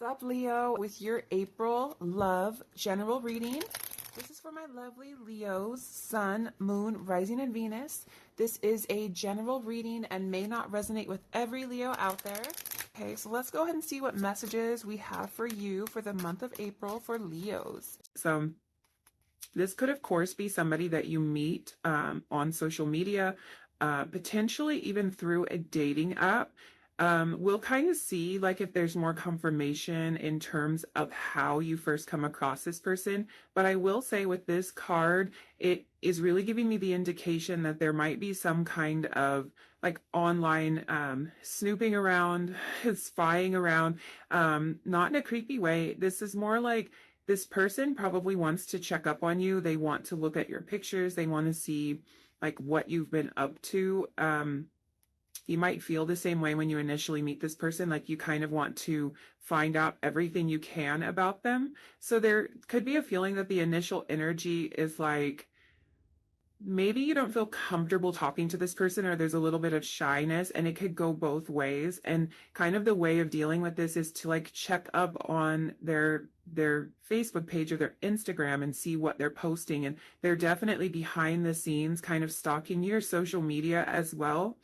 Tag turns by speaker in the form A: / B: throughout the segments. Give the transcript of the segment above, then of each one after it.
A: What's up, Leo, with your April love general reading. This is for my lovely Leos, Sun, Moon, Rising, and Venus. This is a general reading and may not resonate with every Leo out there. Okay, so let's go ahead and see what messages we have for you for the month of April for Leos. So this could, of course, be somebody that you meet on social media, potentially even through a dating app. We'll kind of see like if there's more confirmation in terms of how you first come across this person. But I will say with this card, it is really giving me the indication that there might be some kind of like online snooping around, spying around, not in a creepy way. This is more like this person probably wants to check up on you. They want to look at your pictures. They want to see like what you've been up to. You might feel the same way when you initially meet this person, like you kind of want to find out everything you can about them. So there could be a feeling that the initial energy is like, maybe you don't feel comfortable talking to this person, or there's a little bit of shyness, and it could go both ways. And kind of the way of dealing with this is to like check up on their Facebook page or their Instagram and see what they're posting. And they're definitely behind the scenes kind of stalking your social media as well.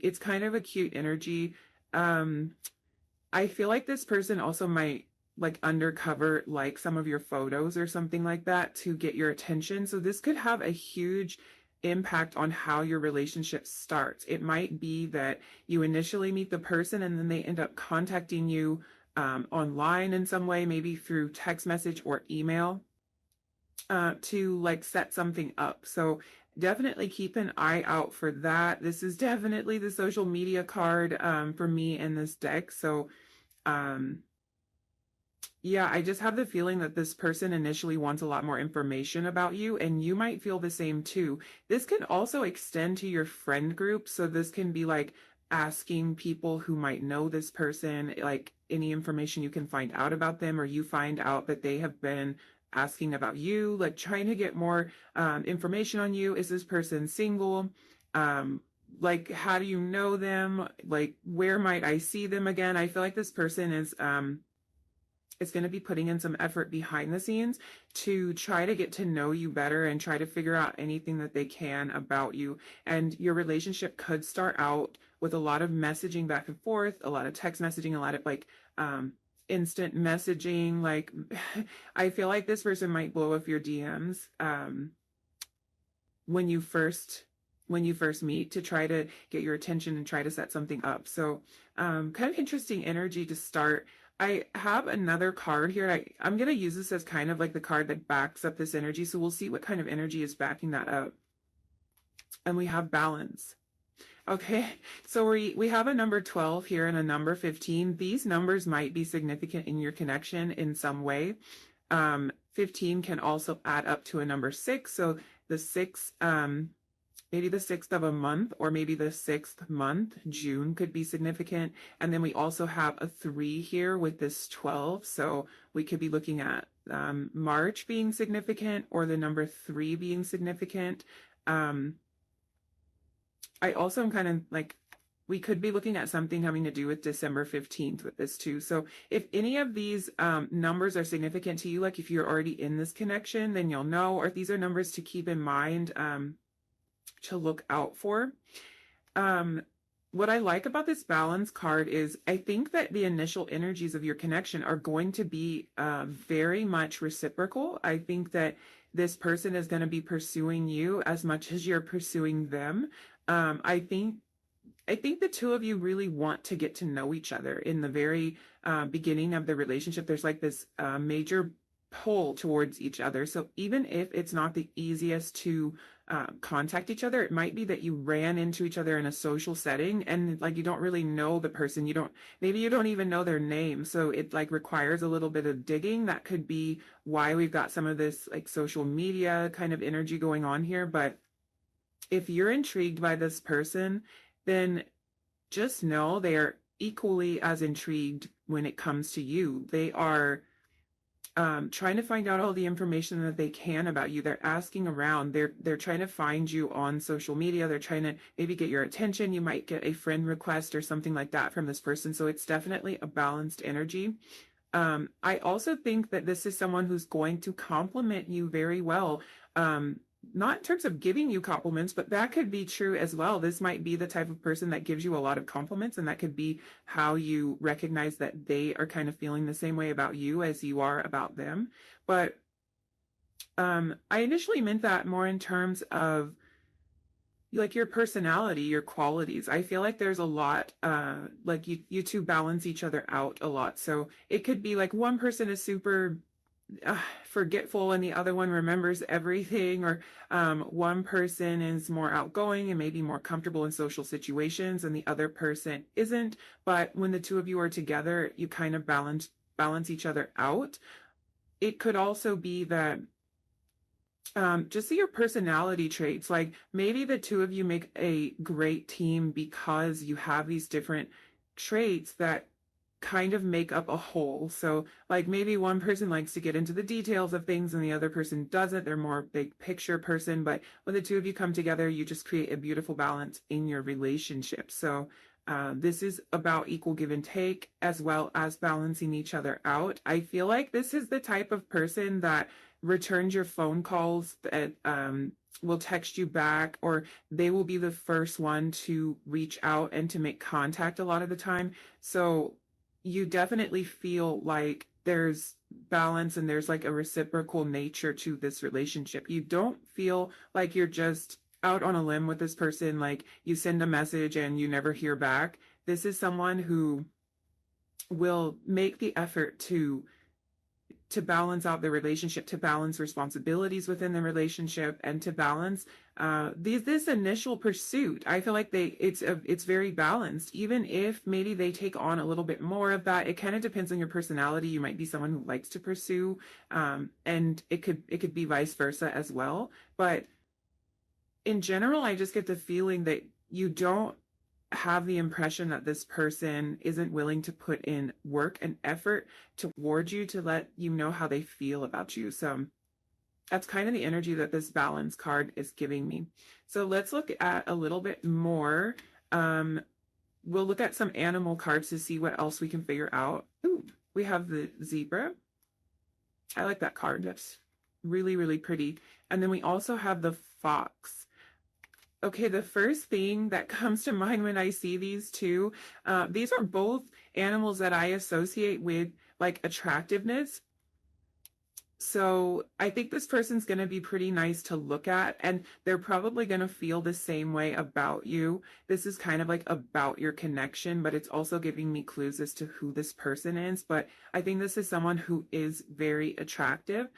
A: It's kind of a cute energy. I feel like this person also might like undercover like some of your photos or something like that to get your attention. So this could have a huge impact on how your relationship starts. It might be that you initially meet the person and then they end up contacting you online in some way, maybe through text message or email, to like set something up. So definitely keep an eye out for that. This is definitely the social media card for me in this deck. So yeah, I just have the feeling that this person initially wants a lot more information about you, and you might feel the same too. This can also extend to your friend group. So this can be like asking people who might know this person, like any information you can find out about them, or you find out that they have been asking about you, like trying to get more information on you. Is this person single? Like, how do you know them? Like, where might I see them again? I feel like this person is going to be putting in some effort behind the scenes to try to get to know you better and try to figure out anything that they can about you. And your relationship could start out with a lot of messaging back and forth, a lot of text messaging, a lot of like instant messaging. Like I feel like this person might blow up your DMs when you first meet, to try to get your attention and try to set something up. So kind of interesting energy to start. I have another card here. I'm going to use this as kind of like the card that backs up this energy. So we'll see what kind of energy is backing that up. And we have balance. Okay, so we have a number 12 here and a number 15. These numbers might be significant in your connection in some way. 15 can also add up to a number 6. So the 6, maybe the 6th of a month, or maybe the 6th month, June, could be significant. And then we also have a 3 here with this 12. So we could be looking at March being significant, or the number 3 being significant. I also am kind of like, we could be looking at something having to do with December 15th with this too. So if any of these numbers are significant to you, like if you're already in this connection, then you'll know, or if these are numbers to keep in mind, to look out for. What I like about this balance card is I think that the initial energies of your connection are going to be very much reciprocal. I think that this person is going to be pursuing you as much as you're pursuing them. I think the two of you really want to get to know each other in the very beginning of the relationship. There's like this major pull towards each other. So even if it's not the easiest to contact each other, it might be that you ran into each other in a social setting and like you don't really know the person. Maybe you don't even know their name. So it like requires a little bit of digging. That could be why we've got some of this like social media kind of energy going on here. But if you're intrigued by this person, then just know they are equally as intrigued when it comes to you. They are trying to find out all the information that they can about you. They're asking around. They're trying to find you on social media. They're trying to maybe get your attention. You might get a friend request or something like that from this person. So it's definitely a balanced energy. I also think that this is someone who's going to compliment you very well. Not in terms of giving you compliments, but that could be true as well. This might be the type of person that gives you a lot of compliments, and that could be how you recognize that they are kind of feeling the same way about you as you are about them. But I initially meant that more in terms of like your personality, your qualities. I feel like there's a lot, like you two balance each other out a lot. So it could be like one person is super forgetful and the other one remembers everything, or one person is more outgoing and maybe more comfortable in social situations and the other person isn't. But when the two of you are together, you kind of balance each other out. It could also be that just see your personality traits. Like maybe the two of you make a great team because you have these different traits that kind of make up a whole. So like maybe one person likes to get into the details of things and the other person doesn't. They're more big picture person, but when the two of you come together, you just create a beautiful balance in your relationship. So this is about equal give and take as well as balancing each other out. I feel like this is the type of person that returns your phone calls, that will text you back, or they will be the first one to reach out and to make contact a lot of the time. So you definitely feel like there's balance and there's like a reciprocal nature to this relationship. You don't feel like you're just out on a limb with this person, like you send a message and you never hear back. This is someone who will make the effort to balance out the relationship, to balance responsibilities within the relationship, and to balance this initial pursuit. I feel like it's very balanced. Even if maybe they take on a little bit more of that, it kind of depends on your personality. You might be someone who likes to pursue, and it could be vice versa as well. But in general, I just get the feeling that you don't have the impression that this person isn't willing to put in work and effort towards you to let you know how they feel about you. So that's kind of the energy that this balance card is giving me. So let's look at a little bit more. We'll look at some animal cards to see what else we can figure out. Ooh, we have the zebra. I like that card. That's really, really pretty. And then we also have the fox. Okay, the first thing that comes to mind when I see these two, these are both animals that I associate with like attractiveness. So I think this person's going to be pretty nice to look at, and they're probably going to feel the same way about you. This is kind of like about your connection, but it's also giving me clues as to who this person is. But I think this is someone who is very attractive.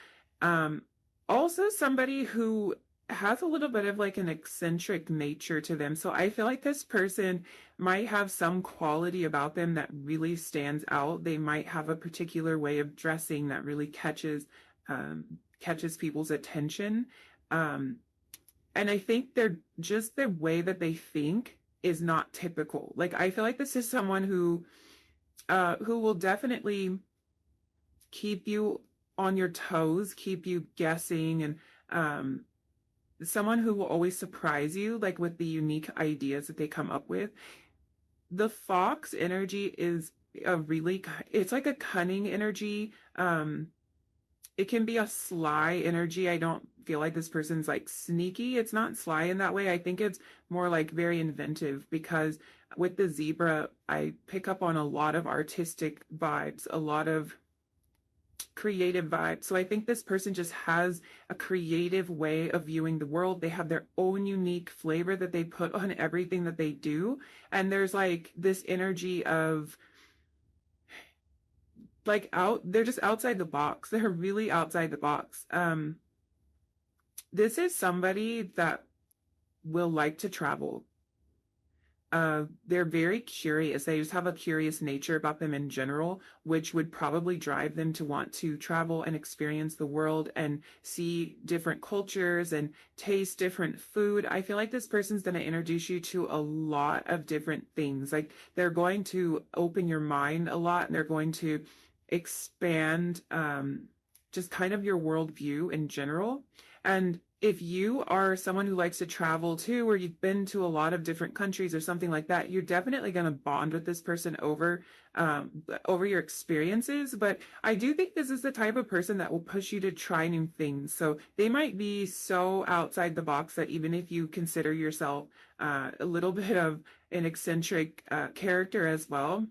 A: Also somebody who has a little bit of like an eccentric nature to them. So I feel like this person might have some quality about them that really stands out. They might have a particular way of dressing that really catches people's attention. And I think they're just the way that they think is not typical. Like I feel like this is someone who will definitely keep you on your toes, keep you guessing, and someone who will always surprise you, like with the unique ideas that they come up with. The fox energy is it's like a cunning energy. It can be a sly energy. I don't feel like this person's like sneaky. It's not sly in that way. I think it's more like very inventive, because with the zebra, I pick up on a lot of artistic vibes, a lot of creative vibe. So I think this person just has a creative way of viewing the world. They have their own unique flavor that they put on everything that they do. And there's like this energy of like they're just outside the box. They're really outside the box. This is somebody that will like to travel. They're very curious. They just have a curious nature about them in general, which would probably drive them to want to travel and experience the world and see different cultures and taste different food. I feel like this person's going to introduce you to a lot of different things. Like they're going to open your mind a lot, and they're going to expand just kind of your worldview in general. And if you are someone who likes to travel too, or you've been to a lot of different countries or something like that, you're definitely going to bond with this person over your experiences. But I do think this is the type of person that will push you to try new things. So they might be so outside the box that even if you consider yourself a little bit of an eccentric character as well,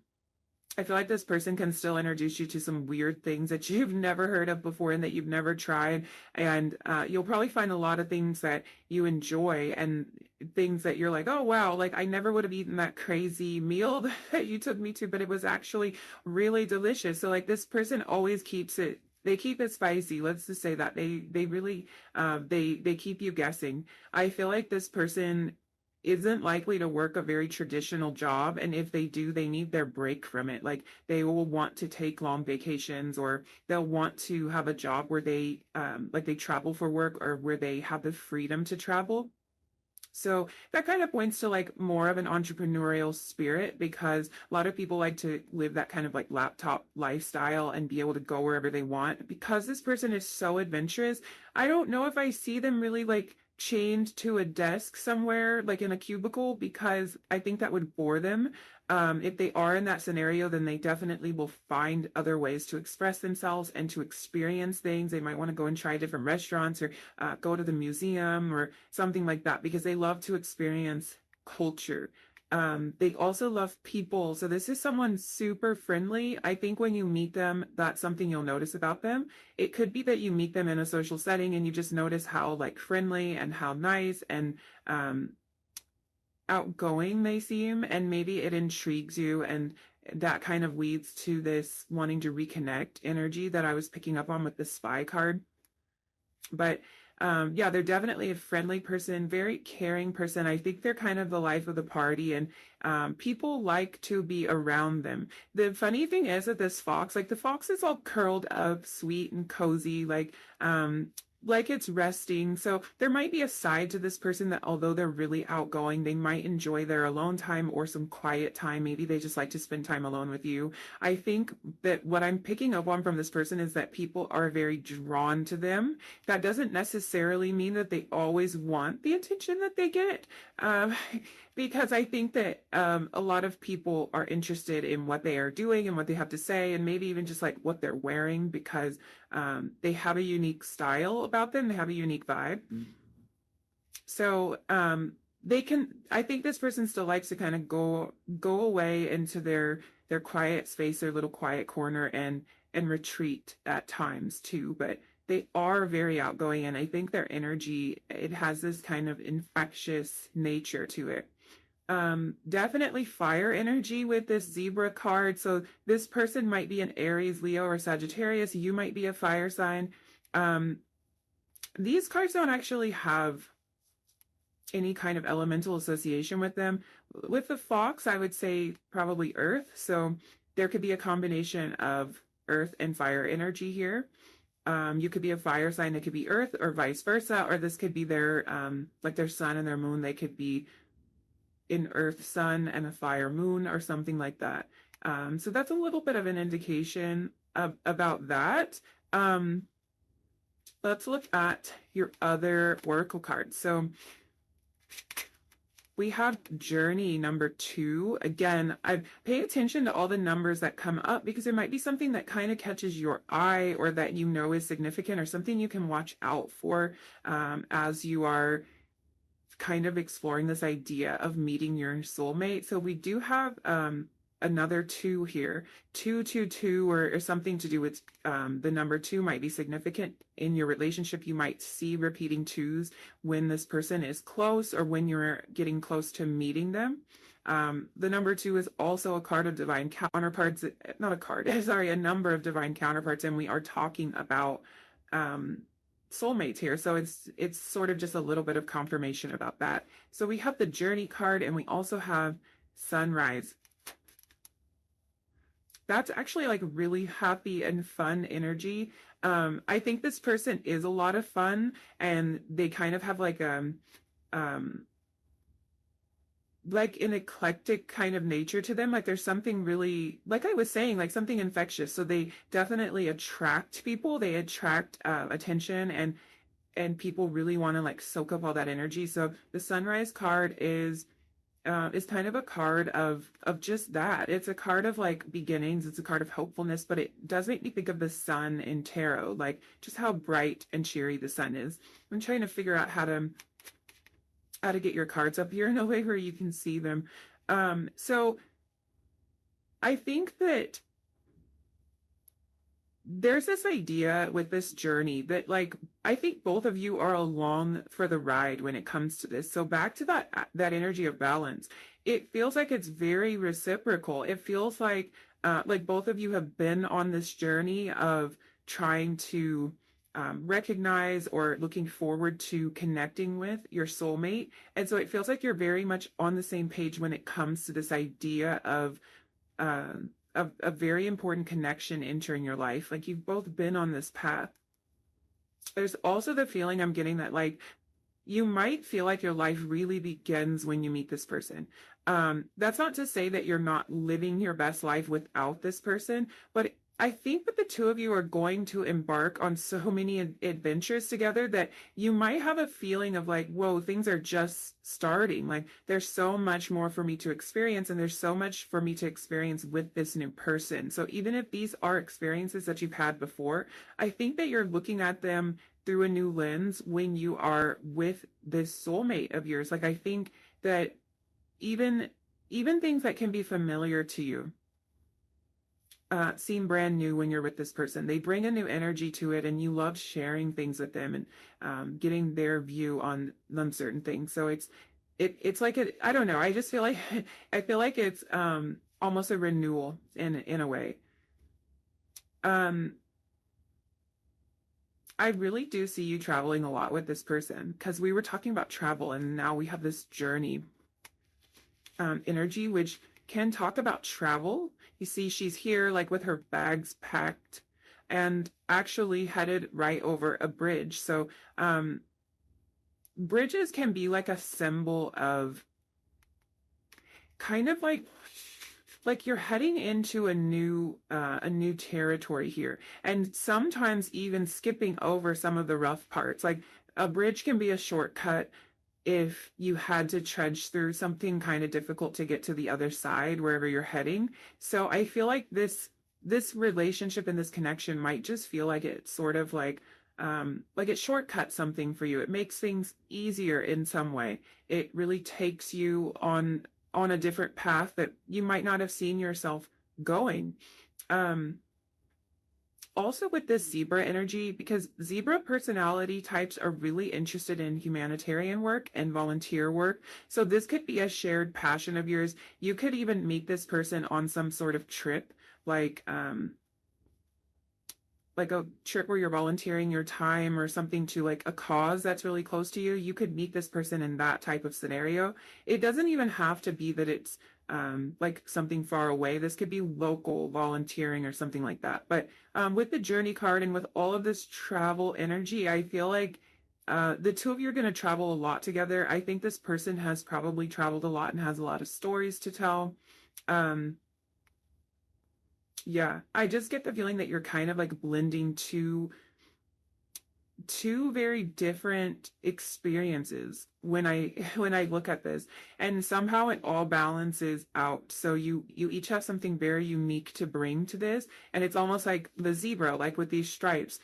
A: I feel like this person can still introduce you to some weird things that you've never heard of before and that you've never tried. And you'll probably find a lot of things that you enjoy and things that you're like, oh, wow, like I never would have eaten that crazy meal that you took me to, but it was actually really delicious. So like this person always keeps it. They keep it spicy. Let's just say that they really they keep you guessing. I feel like this person isn't likely to work a very traditional job, and if they do, they need their break from it. Like they will want to take long vacations, or they'll want to have a job where they like they travel for work, or where they have the freedom to travel. So that kind of points to like more of an entrepreneurial spirit, because a lot of people like to live that kind of like laptop lifestyle and be able to go wherever they want. Because this person is so adventurous, I don't know if I see them really like chained to a desk somewhere like in a cubicle, because I think that would bore them. If they are in that scenario, then they definitely will find other ways to express themselves and to experience things. They might want to go and try different restaurants, or go to the museum or something like that, because they love to experience culture. They also love people. So this is someone super friendly. I think when you meet them, that's something you'll notice about them. It could be that you meet them in a social setting and you just notice how like friendly and how nice and outgoing they seem, and maybe it intrigues you, and that kind of leads to this wanting to reconnect energy that I was picking up on with the spy card. But yeah, they're definitely a friendly person, very caring person. I think they're kind of the life of the party, and people like to be around them. The funny thing is that this fox, like the fox is all curled up, sweet and cozy, like it's resting. So there might be a side to this person that although they're really outgoing, they might enjoy their alone time or some quiet time. Maybe they just like to spend time alone with you. I think that what I'm picking up on from this person is that people are very drawn to them. That doesn't necessarily mean that they always want the attention that they get. Um, because I think that a lot of people are interested in what they are doing and what they have to say, and maybe even just like what they're wearing, because they have a unique style about them. They have a unique vibe. So they can. I think this person still likes to kind of go away into their quiet space, their little quiet corner, and retreat at times too. But they are very outgoing, and I think their energy, it has this kind of infectious nature to it. Definitely fire energy with this zebra card. So this person might be an Aries, Leo, or Sagittarius. You might be a fire sign. Um, these cards don't actually have any kind of elemental association with them. With the fox, I would say probably earth. So there could be a combination of earth and fire energy here. You could be a fire sign, it could be earth, or vice versa, or this could be their like their sun and their moon. They could be an earth sun and a fire moon, or something like that. So that's a little bit of an indication about that. Let's look at your other oracle cards. So we have journey number 2. Again, I pay attention to all the numbers that come up, because there might be something that kind of catches your eye, or that you know is significant, or something you can watch out for as you are kind of exploring this idea of meeting your soulmate. So we do have another 2 here. 222, or something to do with the number 2 might be significant in your relationship. You might see repeating 2s when this person is close, or when you're getting close to meeting them. The number 2 is also a card of divine counterparts, not a card, sorry, a number of divine counterparts, and we are talking about soulmates here. So it's sort of just a little bit of confirmation about that. So we have the journey card, and we also have sunrise. That's actually like really happy and fun energy. I think this person is a lot of fun, and they kind of have like like an eclectic kind of nature to them. Like there's something really, like I was saying, like something infectious. So they definitely attract people. They attract attention, and people really want to like soak up all that energy. So the sunrise card is kind of a card of just that. It's a card of like beginnings. It's a card of hopefulness, but it does make me think of the sun in tarot, like just how bright and cheery the sun is. I'm trying to figure out how to get your cards up here in a way where you can see them. So I think that there's this idea with this journey that like I think both of you are along for the ride when it comes to this. So back to that energy of balance. It feels like it's very reciprocal. It feels like both of you have been on this journey of trying to recognize or looking forward to connecting with your soulmate. And so it feels like you're very much on the same page when it comes to this idea of a very important connection entering your life. Like you've both been on this path. There's also the feeling I'm getting that like you might feel like your life really begins when you meet this person. That's not to say that you're not living your best life without this person, but I think that the two of you are going to embark on so many adventures together that you might have a feeling of like, whoa, things are just starting. Like there's so much more for me to experience, and there's so much for me to experience with this new person. So even if these are experiences that you've had before, I think that you're looking at them through a new lens when you are with this soulmate of yours. Like I think that even things that can be familiar to you seem brand new when you're with this person. They bring a new energy to it, and you love sharing things with them and getting their view on certain things. So it's like I don't know. I just feel like I feel like it's almost a renewal in a way. I really do see you traveling a lot with this person, because we were talking about travel, and now we have this journey energy, which can talk about travel. You see, she's here like with her bags packed and actually headed right over a bridge. So bridges can be like a symbol of kind of like you're heading into a new territory here, and sometimes even skipping over some of the rough parts. Like a bridge can be a shortcut if you had to trudge through something kind of difficult to get to the other side wherever you're heading. So I feel like this relationship and this connection might just feel like it's sort of like it shortcuts something for you. It makes things easier in some way. It really takes you on a different path that you might not have seen yourself going. Also with this zebra energy, because zebra personality types are really interested in humanitarian work and volunteer work. So this could be a shared passion of yours. You could even meet this person on some sort of trip, like a trip where you're volunteering your time or something to like a cause that's really close to you. You could meet this person in that type of scenario. It doesn't even have to be that it's like something far away. This could be local volunteering or something like that. But with the journey card and with all of this travel energy, I feel like the two of you are going to travel a lot together. I think this person has probably traveled a lot and has a lot of stories to tell. Yeah, I just get the feeling that you're kind of like blending two very different experiences when I when I look at this, and somehow it all balances out. So you each have something very unique to bring to this, and it's almost like the zebra, like with these stripes.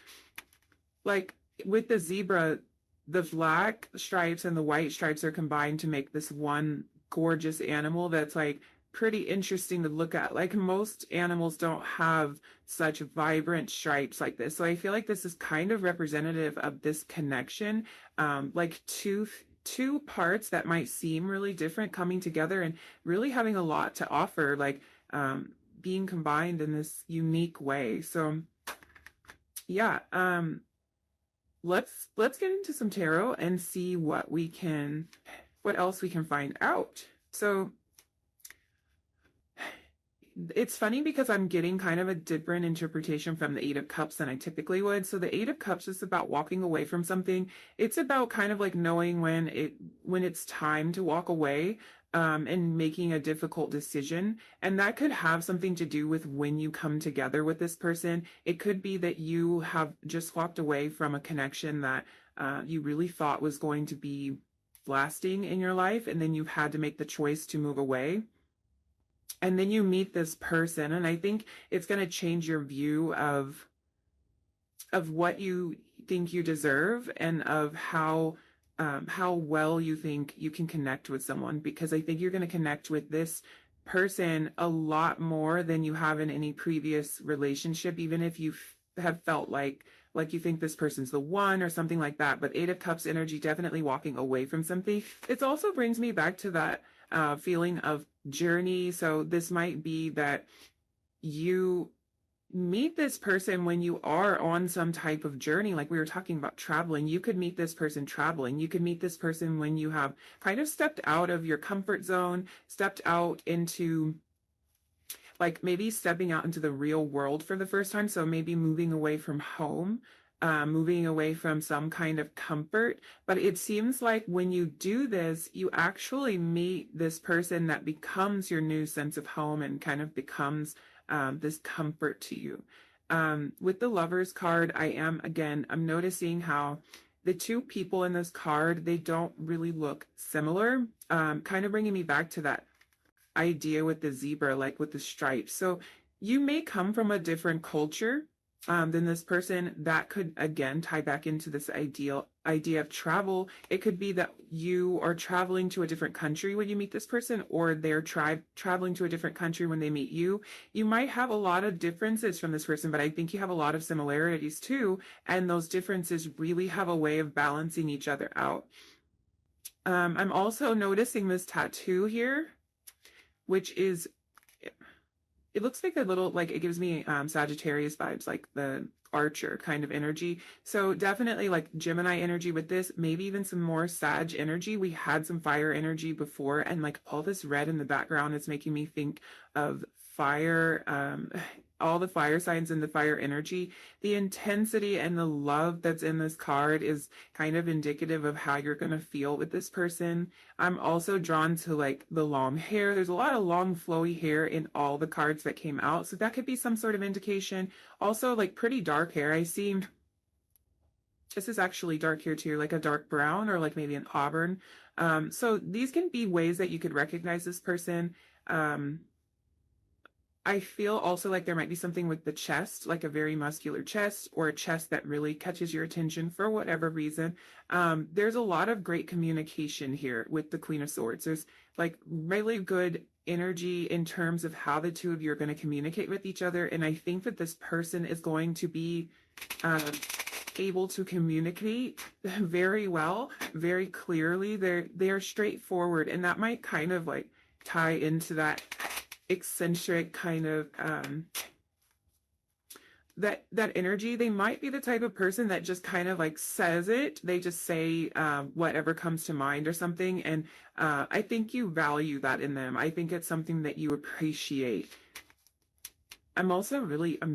A: Like with the zebra, the black stripes and the white stripes are combined to make this one gorgeous animal that's like pretty interesting to look at. Like most animals don't have such vibrant stripes like this. So I feel like this is kind of representative of this connection. Like two parts that might seem really different coming together and really having a lot to offer, like being combined in this unique way. So yeah, let's get into some tarot and see what else we can find out. So it's funny because I'm getting kind of a different interpretation from the Eight of Cups than I typically would. So the Eight of Cups is about walking away from something. It's about kind of like knowing when it's time to walk away. and making a difficult decision. And that could have something to do with when you come together with this person. It could be that you have just walked away from a connection that you really thought was going to be lasting in your life, and then you've had to make the choice to move away. And then you meet this person, and I think it's going to change your view of what you think you deserve, and of how well you think you can connect with someone, because I think you're going to connect with this person a lot more than you have in any previous relationship, even if you have felt like you think this person's the one or something like that. But Eight of Cups energy, definitely walking away from something. It also brings me back to that feeling of journey. So this might be that you meet this person when you are on some type of journey, like we were talking about traveling. You could meet this person traveling. You could meet this person when you have kind of stepped out of your comfort zone, stepped out into, like, maybe stepping out into the real world for the first time. So maybe moving away from home, moving away from some kind of comfort. But it seems like when you do this, you actually meet this person that becomes your new sense of home and kind of becomes this comfort to you. With the Lovers card, I'm noticing how the two people in this card, they don't really look similar, kind of bringing me back to that idea with the zebra, like with the stripes. So you may come from a different culture than this person. That could again tie back into this idea of travel. It could be that you are traveling to a different country when you meet this person, or they're traveling to a different country when they meet you. You might have a lot of differences from this person, but I think you have a lot of similarities too, and those differences really have a way of balancing each other out. I'm also noticing this tattoo here, which is, it looks like a little, like, it gives me Sagittarius vibes, like the Archer kind of energy. So definitely like Gemini energy with this, maybe even some more Sag energy. We had some fire energy before, and like all this red in the background is making me think of fire, all the fire signs and the fire energy. The intensity and the love that's in this card is kind of indicative of how you're going to feel with this person. I'm also drawn to like the long hair. There's a lot of long flowy hair in all the cards that came out, so that could be some sort of indication. Also like pretty dark hair. I see this is actually dark hair too, like a dark brown or like maybe an auburn. So these can be ways that you could recognize this person. I feel also like there might be something with the chest, like a very muscular chest, or a chest that really catches your attention for whatever reason. There's a lot of great communication here with the Queen of Swords. There's like really good energy in terms of how the two of you are going to communicate with each other. And I think that this person is going to be able to communicate very well, very clearly. They're straightforward, and that might kind of like tie into that eccentric kind of that energy. They might be the type of person that just kind of like says it. They just say whatever comes to mind or something, and I think you value that in them. I think it's something that you appreciate. I'm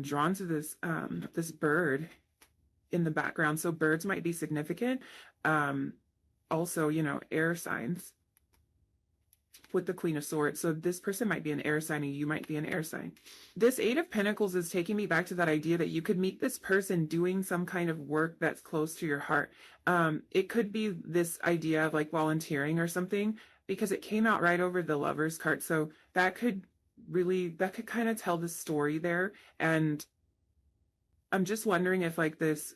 A: drawn to this this bird in the background, so birds might be significant. Also, you know, air signs with the Queen of Swords. So this person might be an air sign and you might be an air sign. This Eight of Pentacles is taking me back to that idea that you could meet this person doing some kind of work that's close to your heart. It could be this idea of like volunteering or something, because it came out right over the Lovers card. So that could kind of tell the story there. And I'm just wondering if like this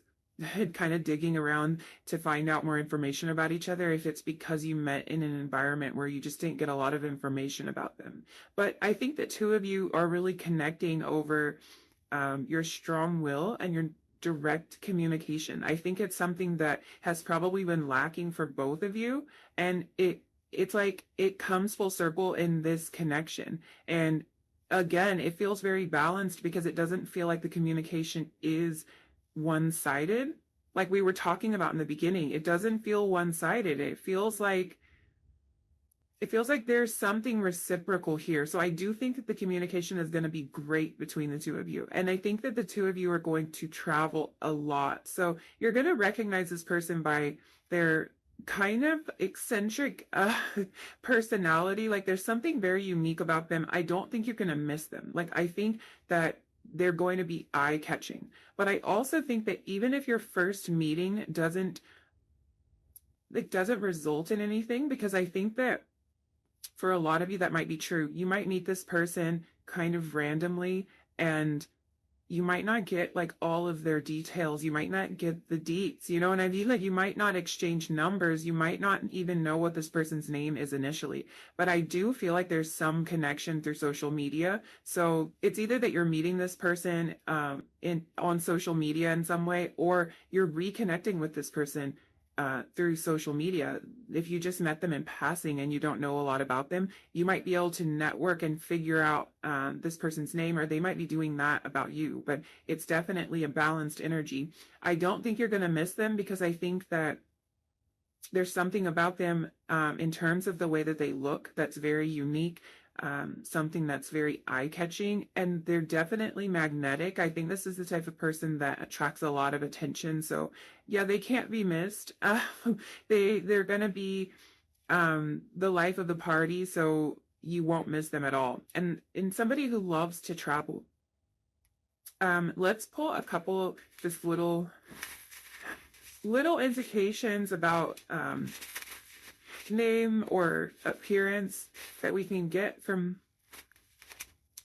A: kind of digging around to find out more information about each other, if it's because you met in an environment where you just didn't get a lot of information about them. But I think the two of you are really connecting over your strong will and your direct communication. I think it's something that has probably been lacking for both of you, and it's like it comes full circle in this connection. And again, it feels very balanced because it doesn't feel like the communication is one-sided, like we were talking about in the beginning. It doesn't feel one-sided. It feels like there's something reciprocal here. So I do think that the communication is going to be great between the two of you, and I think that the two of you are going to travel a lot. So you're going to recognize this person by their kind of eccentric personality. Like there's something very unique about them. I don't think you're going to miss them. Like I think that they're going to be eye-catching. But I also think that even if your first meeting doesn't result in anything, because I think that for a lot of you that might be true. You might meet this person kind of randomly, and you might not get like all of their details. You might not get the deets. You know what I mean? Like you might not exchange numbers. You might not even know what this person's name is initially. But I do feel like there's some connection through social media. So it's either that you're meeting this person on social media in some way, or you're reconnecting with this person through social media. If you just met them in passing and you don't know a lot about them, you might be able to network and figure out this person's name, or they might be doing that about you. But it's definitely a balanced energy. I don't think you're going to miss them, because I think that there's something about them in terms of the way that they look that's very unique, something that's very eye-catching, and they're definitely magnetic. I think this is the type of person that attracts a lot of attention. So yeah, they can't be missed. They're gonna be the life of the party, so you won't miss them at all. And in somebody who loves to travel, let's pull a couple just little indications about name or appearance that we can get from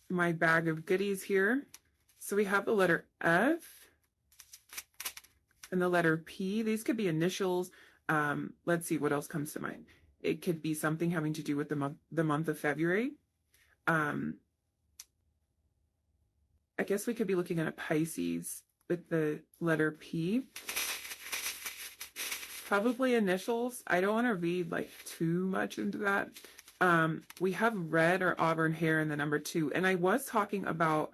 A: my bag of goodies here. So we have the letter F and the letter P. These could be initials. Let's see what else comes to mind. It could be something having to do with the month of February. I guess we could be looking at a Pisces with the letter P. Probably initials. I don't want to read like too much into that. We have red or auburn hair in the number 2. And I was talking about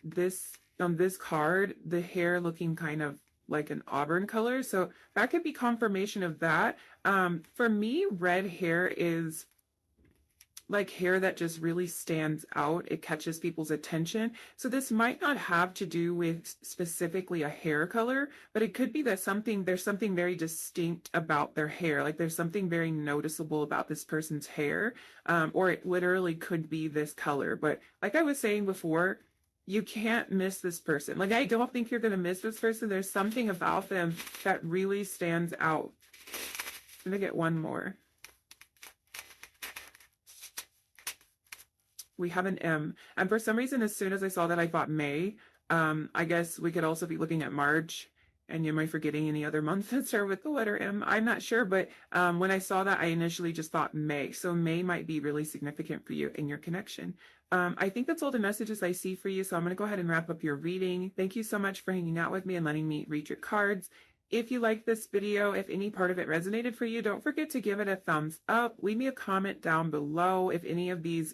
A: this on this card, the hair looking kind of like an auburn color. So that could be confirmation of that. For me, red hair is like hair that just really stands out. It catches people's attention. So this might not have to do with specifically a hair color, but it could be that there's something very distinct about their hair. Like there's something very noticeable about this person's hair, or it literally could be this color. But like I was saying before, you can't miss this person. Like I don't think you're going to miss this person. There's something about them that really stands out. I'm going to get one more. We have an M. And for some reason, as soon as I saw that, I thought May. I guess we could also be looking at March. And am I forgetting any other month that start with the letter M? I'm not sure, but when I saw that, I initially just thought May. So May might be really significant for you in your connection. I think that's all the messages I see for you. So I'm going to go ahead and wrap up your reading. Thank you so much for hanging out with me and letting me read your cards. If you like this video, if any part of it resonated for you, don't forget to give it a thumbs up. Leave me a comment down below if any of these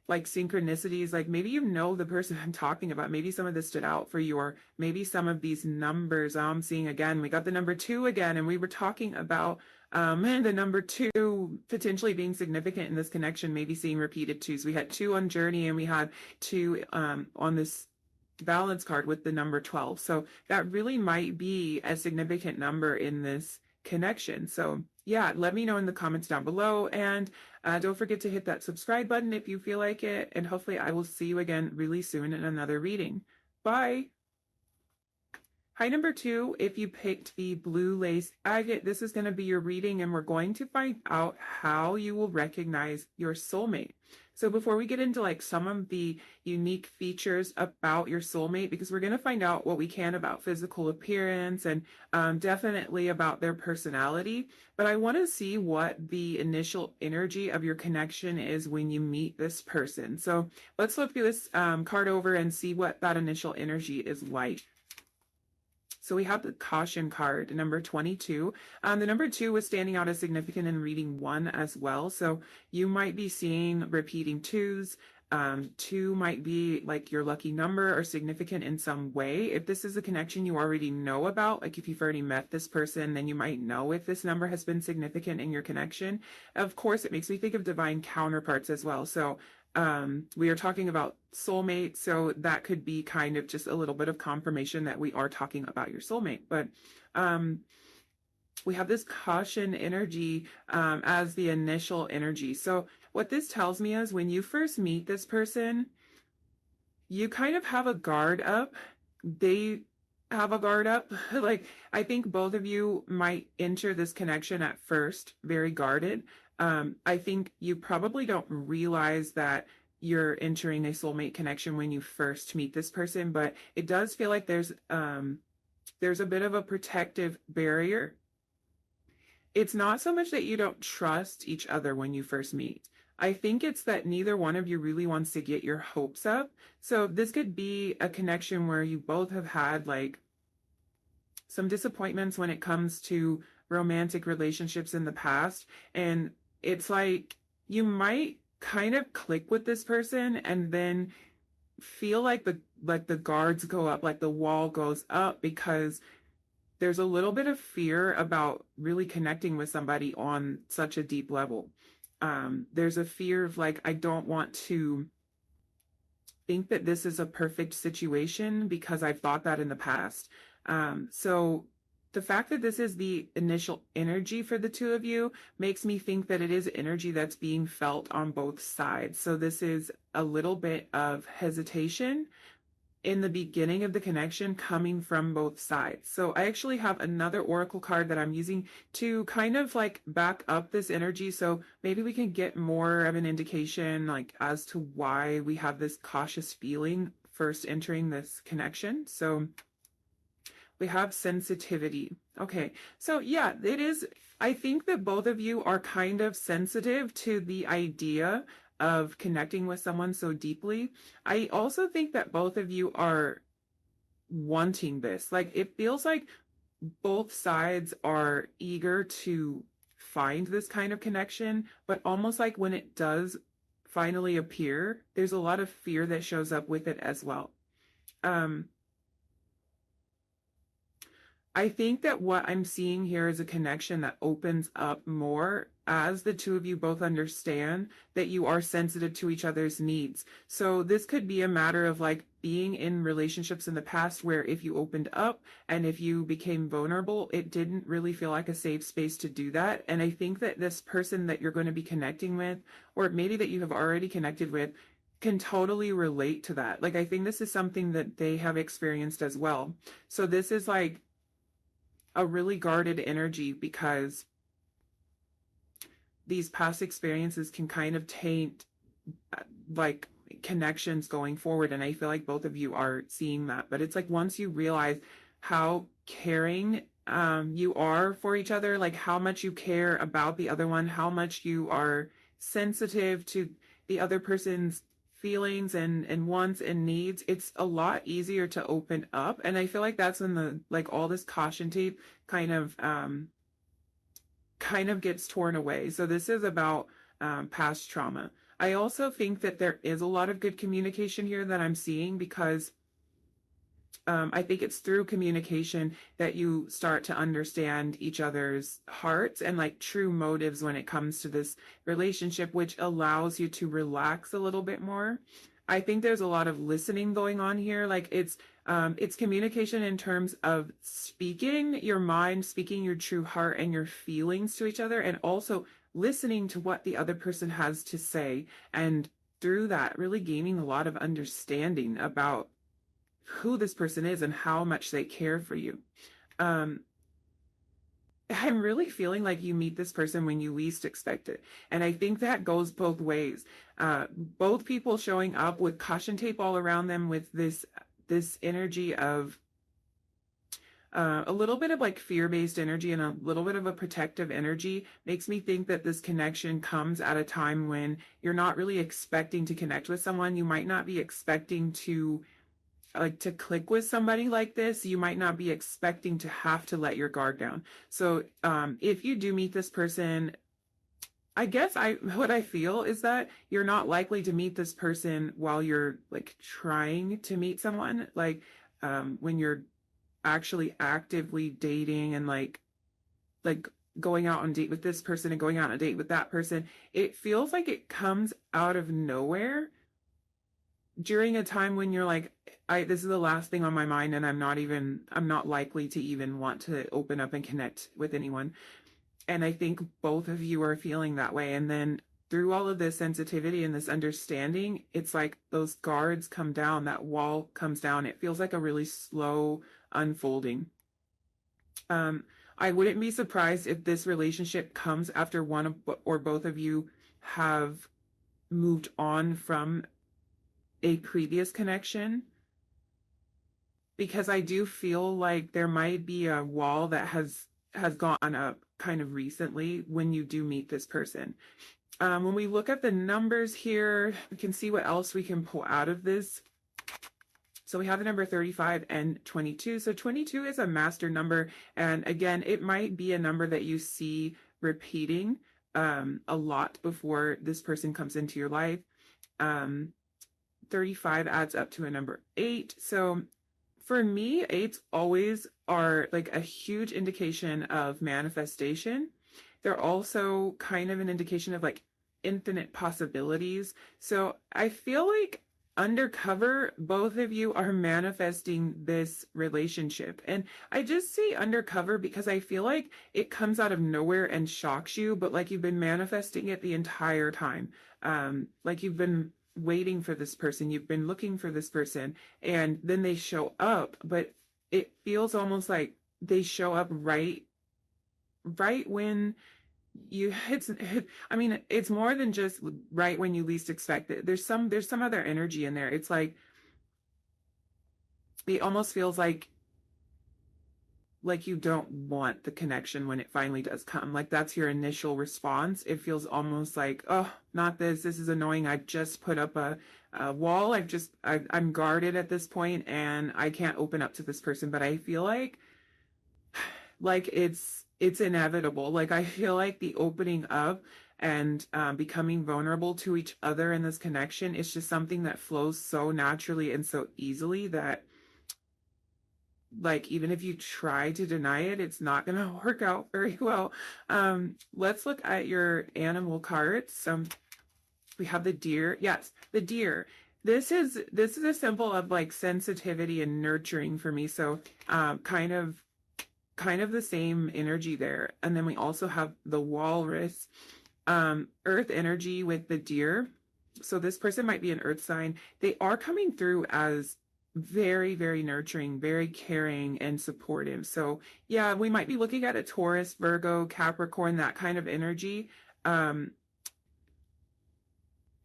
A: like synchronicities, like maybe you know the person I'm talking about, maybe some of this stood out for you, or maybe some of these numbers I'm seeing again. We got the number 2 again, and we were talking about the number 2 potentially being significant in this connection, maybe seeing repeated 2s. We had 2 on Journey, and we had 2 on this balance card with the number 12. So that really might be a significant number in this connection. So yeah, let me know in the comments down below, and don't forget to hit that subscribe button if you feel like it, and hopefully I will see you again really soon in another reading. Bye! Hi, number 2, if you picked the blue lace agate, this is going to be your reading, and we're going to find out how you will recognize your soulmate. So before we get into like some of the unique features about your soulmate, because we're going to find out what we can about physical appearance and definitely about their personality, but I want to see what the initial energy of your connection is when you meet this person. So let's look this card over and see what that initial energy is like. So we have the caution card, number 22. The number 2 was standing out as significant in reading 1 as well. So you might be seeing repeating 2s. 2 might be like your lucky number or significant in some way. If this is a connection you already know about, like if you've already met this person, then you might know if this number has been significant in your connection. Of course, it makes me think of divine counterparts as well. So we are talking about soulmate, so that could be kind of just a little bit of confirmation that we are talking about your soulmate. But we have this caution energy as the initial energy. So what this tells me is when you first meet this person, you kind of have a guard up. They have a guard up. Like, I think both of you might enter this connection at first very guarded. I think you probably don't realize that you're entering a soulmate connection when you first meet this person, but it does feel like there's a bit of a protective barrier. It's not so much that you don't trust each other when you first meet. I think it's that neither one of you really wants to get your hopes up. So this could be a connection where you both have had like some disappointments when it comes to romantic relationships in the past. And it's like you might kind of click with this person and then feel like the guards go up, like the wall goes up, because there's a little bit of fear about really connecting with somebody on such a deep level. There's a fear of like, I don't want to think that this is a perfect situation because I've thought that in the past. So the fact that this is the initial energy for the two of you makes me think that it is energy that's being felt on both sides. So this is a little bit of hesitation in the beginning of the connection coming from both sides. So I actually have another oracle card that I'm using to kind of like back up this energy. So maybe we can get more of an indication like as to why we have this cautious feeling first entering this connection. So we have sensitivity. Okay, so yeah, it is. I think that both of you are kind of sensitive to the idea of connecting with someone so deeply. I also think that both of you are wanting this. Like, it feels like both sides are eager to find this kind of connection, but almost like when it does finally appear, there's a lot of fear that shows up with it as well. I think that what I'm seeing here is a connection that opens up more as the two of you both understand that you are sensitive to each other's needs. So this could be a matter of like being in relationships in the past where if you opened up and if you became vulnerable, it didn't really feel like a safe space to do that. And I think that this person that you're going to be connecting with, or maybe that you have already connected with, can totally relate to that. Like, I think this is something that they have experienced as well. So this is like a really guarded energy because these past experiences can kind of taint like connections going forward. And I feel like both of you are seeing that. But it's like once you realize how caring you are for each other, like how much you care about the other one, how much you are sensitive to the other person's feelings and wants and needs, it's a lot easier to open up. And I feel like that's when the like all this caution tape kind of gets torn away. So this is about past trauma. I also think that there is a lot of good communication here that I'm seeing because I think it's through communication that you start to understand each other's hearts and like true motives when it comes to this relationship, which allows you to relax a little bit more. I think there's a lot of listening going on here. Like it's communication in terms of speaking your mind, speaking your true heart and your feelings to each other, and also listening to what the other person has to say. And through that, really gaining a lot of understanding about who this person is and how much they care for you. I'm really feeling like you meet this person when you least expect it. And I think that goes both ways. Both people showing up with caution tape all around them with this energy of a little bit of like fear-based energy and a little bit of a protective energy makes me think that this connection comes at a time when you're not really expecting to connect with someone. You might not be expecting to click with somebody like this. You might not be expecting to have to let your guard down. So if you do meet this person, I guess what I feel is that you're not likely to meet this person while you're like trying to meet someone, like when you're actually actively dating and like going out on a date with this person and going out on a date with that person. It feels like it comes out of nowhere. during a time when you're like, this is the last thing on my mind, and I'm not likely to even want to open up and connect with anyone. And I think both of you are feeling that way. And then through all of this sensitivity and this understanding, it's like those guards come down, that wall comes down. It feels like a really slow unfolding. I wouldn't be surprised if this relationship comes after one of or both of you have moved on from a previous connection, because I do feel like there might be a wall that has gone up kind of recently when you do meet this person. When we look at the numbers here, we can see what else we can pull out of this. So we have the number 35 and 22. So 22 is a master number. And again, it might be a number that you see repeating a lot before this person comes into your life. 35 adds up to a number 8. So for me, 8s always are like a huge indication of manifestation. They're also kind of an indication of like infinite possibilities. So I feel like undercover, both of you are manifesting this relationship. And I just say undercover because I feel like it comes out of nowhere and shocks you, but like you've been manifesting it the entire time. Like you've been waiting for this person, you've been looking for this person, and then they show up, but it feels almost like they show up right when I mean, it's more than just right when you least expect it. There's some other energy in there. It's like it almost feels like you don't want the connection when it finally does come. Like that's your initial response. It feels almost like, oh, not this. This is annoying. I just put up a wall. I'm guarded at this point and I can't open up to this person. But I feel like it's inevitable. Like I feel like the opening up and becoming vulnerable to each other in this connection is just something that flows so naturally and so easily that like even if you try to deny it, it's not going to work out very well. Let's look at your animal cards. We have the deer. Yes, the deer. This is a symbol of like sensitivity and nurturing for me. So kind of the same energy there. And then we also have the walrus, earth energy with the deer. So this person might be an earth sign. They are coming through as very, very nurturing, very caring and supportive. So yeah, we might be looking at a Taurus, Virgo, Capricorn, that kind of energy. And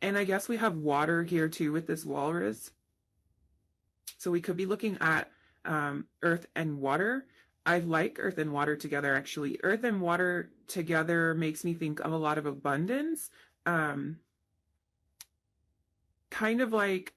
A: I guess we have water here too with this walrus. So we could be looking at earth and water. I like earth and water together, actually. Earth and water together makes me think of a lot of abundance. Kind of like,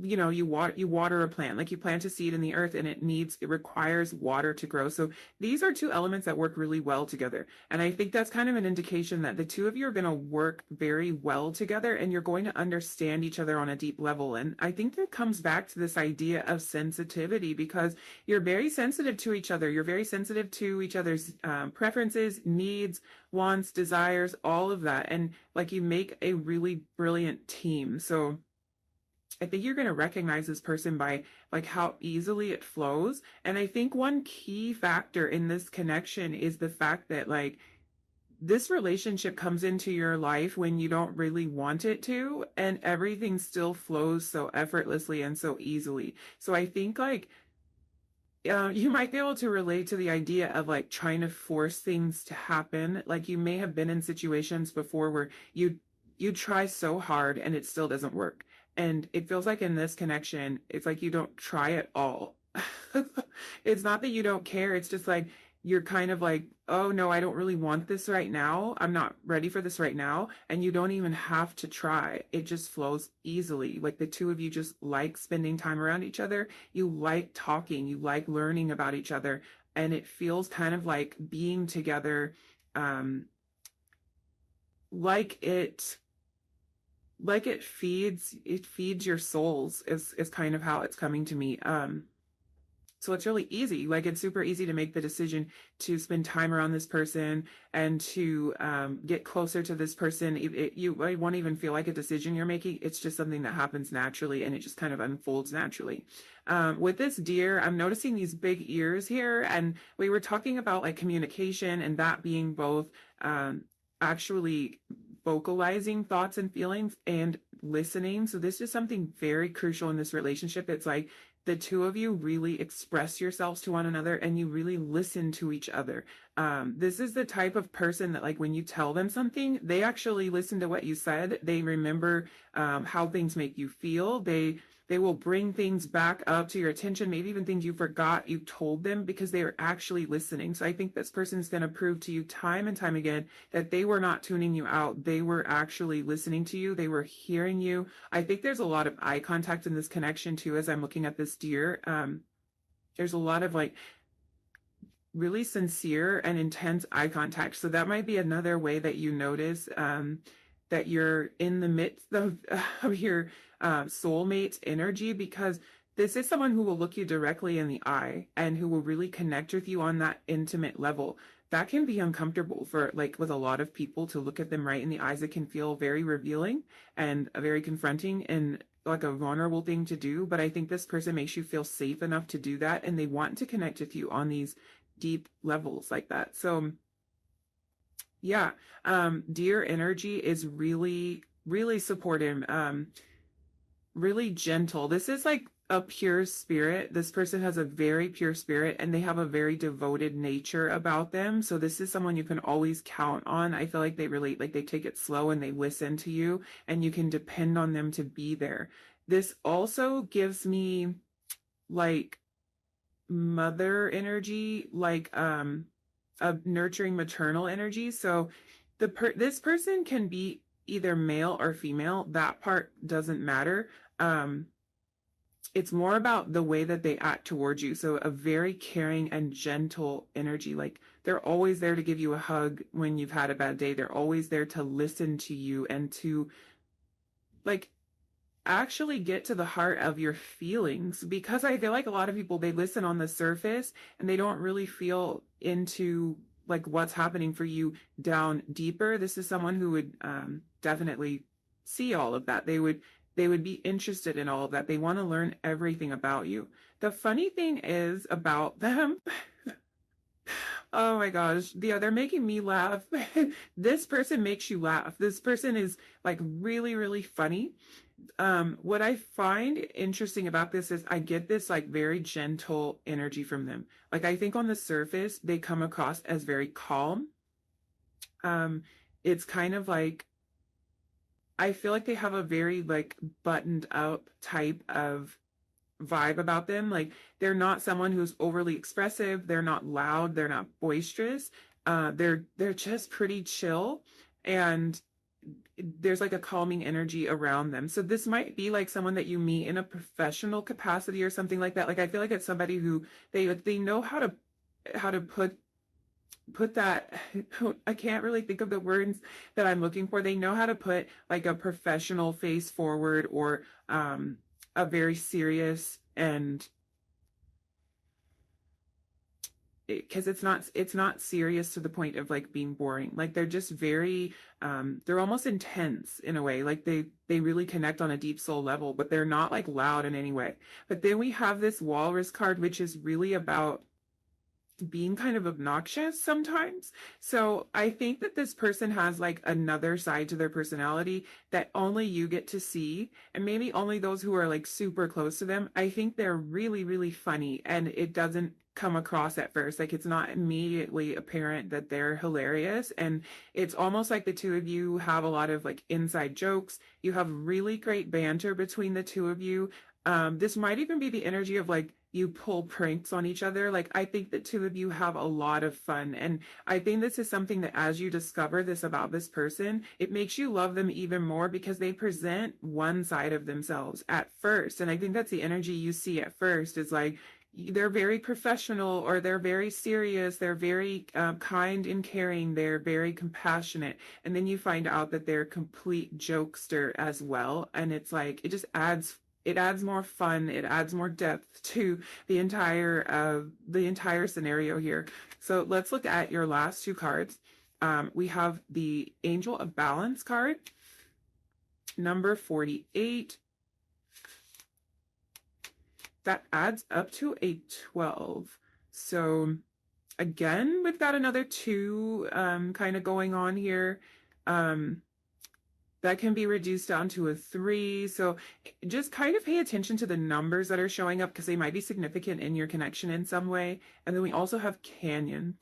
A: you know, you water a plant, like you plant a seed in the earth and it requires water to grow. So these are two elements that work really well together. And I think that's kind of an indication that the two of you are going to work very well together and you're going to understand each other on a deep level. And I think that comes back to this idea of sensitivity, because you're very sensitive to each other. You're very sensitive to each other's preferences, needs, wants, desires, all of that. And like you make a really brilliant team. So I think you're going to recognize this person by like how easily it flows. And I think one key factor in this connection is the fact that like this relationship comes into your life when you don't really want it to, and everything still flows so effortlessly and so easily. So I think like you might be able to relate to the idea of like trying to force things to happen. Like you may have been in situations before where you try so hard and it still doesn't work. And it feels like in this connection, it's like you don't try at all. It's not that you don't care. It's just like you're kind of like, oh no, I don't really want this right now. I'm not ready for this right now. And you don't even have to try. It just flows easily. Like the two of you just like spending time around each other. You like talking. You like learning about each other. And it feels kind of like being together, like it feeds your souls is kind of how it's coming to me. So it's really easy. Like it's super easy to make the decision to spend time around this person and to get closer to this person. It won't even feel like a decision you're making. It's just something that happens naturally and it just kind of unfolds naturally. With this deer, I'm noticing these big ears here. And we were talking about like communication and that being both actually vocalizing thoughts and feelings and listening. So this is something very crucial in this relationship. It's like the two of you really express yourselves to one another and you really listen to each other. This is the type of person that like when you tell them something, they actually listen to what you said. They remember how things make you feel. They will bring things back up to your attention, maybe even things you forgot you told them because they are actually listening. So I think this person's going to prove to you time and time again that they were not tuning you out. They were actually listening to you. They were hearing you. I think there's a lot of eye contact in this connection too, as I'm looking at this deer. There's a lot of like really sincere and intense eye contact. So that might be another way that you notice that you're in the midst of your soulmate energy, because this is someone who will look you directly in the eye and who will really connect with you on that intimate level. That can be uncomfortable for like with a lot of people to look at them right in the eyes. It can feel very revealing and very confronting and like a vulnerable thing to do. But I think this person makes you feel safe enough to do that. And they want to connect with you on these deep levels like that. So yeah, deer energy is really, really supportive. Really gentle. This is like a pure spirit. This person has a very pure spirit and they have a very devoted nature about them. So this is someone you can always count on. I feel like they relate, like they take it slow and they listen to you and you can depend on them to be there. This also gives me like mother energy, like a nurturing maternal energy. So this person can be either male or female. That part doesn't matter. It's more about the way that they act towards you. So a very caring and gentle energy. Like they're always there to give you a hug when you've had a bad day. They're always there to listen to you and to like actually get to the heart of your feelings, because I feel like a lot of people, they listen on the surface and they don't really feel into like what's happening for you down deeper. This is someone who would definitely see all of that. They would be interested in all of that. They want to learn everything about you. The funny thing is about them, oh my gosh, yeah, they're making me laugh. This person makes you laugh. This person is like really, really funny. What I find interesting about this is I get this like very gentle energy from them. Like I think on the surface, they come across as very calm. It's kind of like, I feel like they have a very like buttoned up type of vibe about them. Like they're not someone who's overly expressive. They're not loud. They're not boisterous. They're just pretty chill, and there's like a calming energy around them. So this might be like someone that you meet in a professional capacity or something like that. Like I feel like it's somebody who they know how to put that, I can't really think of the words that I'm looking for. They know how to put like a professional face forward, or a very serious, and because it's not serious to the point of like being boring. Like they're just very they're almost intense in a way. Like they really connect on a deep soul level, but they're not like loud in any way. But then we have this walrus card, which is really about being kind of obnoxious sometimes. So I think that this person has like another side to their personality that only you get to see, and maybe only those who are like super close to them. I think they're really, really funny, and it doesn't come across at first. Like it's not immediately apparent that they're hilarious, and it's almost like the two of you have a lot of like inside jokes. You have really great banter between the two of you. This might even be the energy of like you pull pranks on each other. Like I think the two of you have a lot of fun, and I think this is something that as you discover this about this person, it makes you love them even more, because they present one side of themselves at first. And I think that's the energy you see at first, is like they're very professional, or they're very serious, they're very kind and caring, they're very compassionate, and then you find out that they're a complete jokester as well. And it's like it just adds it adds more fun, it adds more depth to the entire scenario here. So let's look at your last two cards. We have the Angel of Balance card, number 48. That adds up to a 12. So again, we've got another 2 kind of going on here. That can be reduced down to a 3. So just kind of pay attention to the numbers that are showing up because they might be significant in your connection in some way. And then we also have Canyon.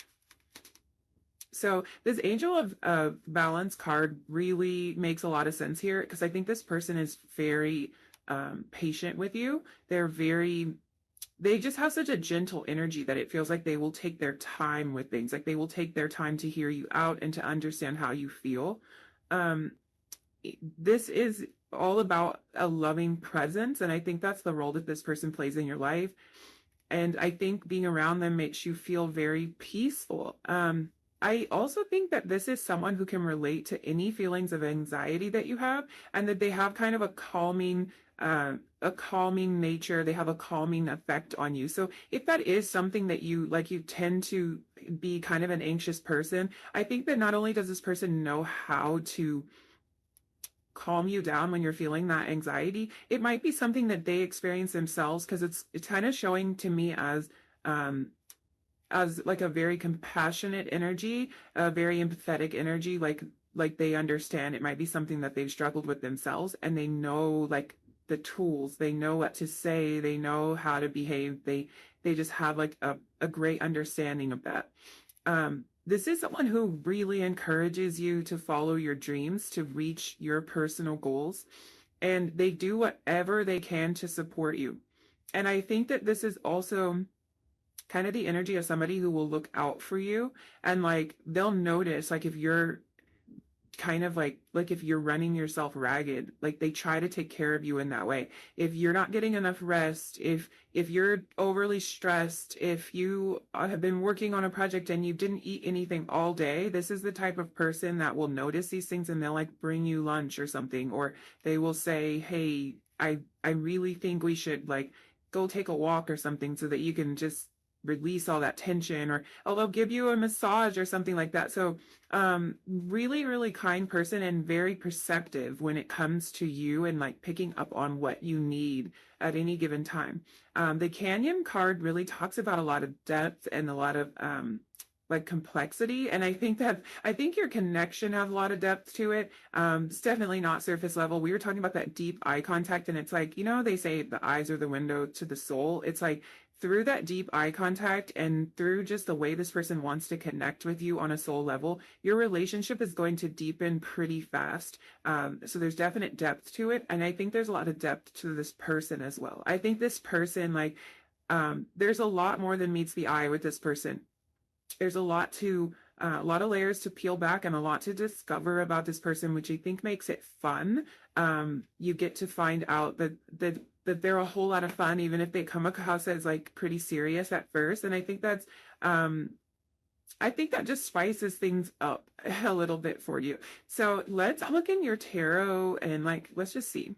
A: So this Angel of Balance card really makes a lot of sense here because I think this person is very patient with you. They just have such a gentle energy that it feels like they will take their time with things. Like they will take their time to hear you out and to understand how you feel. This is all about a loving presence, and I think that's the role that this person plays in your life. And I think being around them makes you feel very peaceful. I also think that this is someone who can relate to any feelings of anxiety that you have, and that they have kind of a calming nature. They have a calming effect on you. So if that is something that you like, you tend to be kind of an anxious person, I think that not only does this person know how to calm you down when you're feeling that anxiety, it might be something that they experience themselves, because it's kind of showing to me as like a very compassionate energy, a very empathetic energy, like they understand it might be something that they've struggled with themselves, and they know like the tools, they know what to say, they know how to behave, they just have like a great understanding of that. This is someone who really encourages you to follow your dreams, to reach your personal goals, and they do whatever they can to support you. And I think that this is also kind of the energy of somebody who will look out for you, and like they'll notice like if you're kind of like if you're running yourself ragged, like they try to take care of you in that way. If you're not getting enough rest, if you're overly stressed, if you have been working on a project and you didn't eat anything all day, this is the type of person that will notice these things, and they'll like bring you lunch or something, or they will say, hey, I really think we should like go take a walk or something, so that you can just release all that tension, or they'll give you a massage or something like that. So really, really kind person, and very perceptive when it comes to you and like picking up on what you need at any given time. The Canyon card really talks about a lot of depth and a lot of like complexity, and I think your connection has a lot of depth to it. It's definitely not surface level. We were talking about that deep eye contact, and it's like, they say the eyes are the window to the soul. It's like through that deep eye contact and through just the way this person wants to connect with you on a soul level, your relationship is going to deepen pretty fast. So there's definite depth to it. And I think there's a lot of depth to this person as well. I think this person, there's a lot more than meets the eye with this person. There's a lot of layers to peel back, and a lot to discover about this person, which I think makes it fun. You get to find out that they're a whole lot of fun, even if they come across as like pretty serious at first. And I think that just spices things up a little bit for you. So let's look in your tarot and let's just see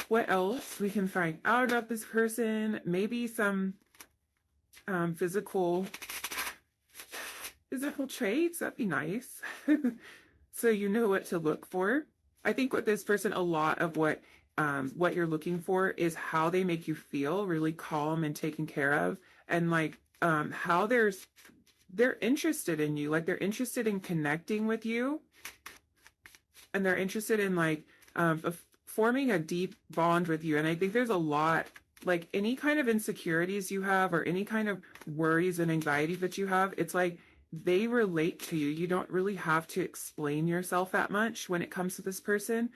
A: what else we can find out about this person. Maybe some physical traits. That'd be nice. So you know what to look for. I think with this person, a lot of what you're looking for is how they make you feel really calm and taken care of, and how they're interested in you, like they're interested in connecting with you, and they're interested in forming a deep bond with you. And I think there's a lot, like any kind of insecurities you have or any kind of worries and anxieties that you have, it's like they relate to you. You don't really have to explain yourself that much when it comes to this person.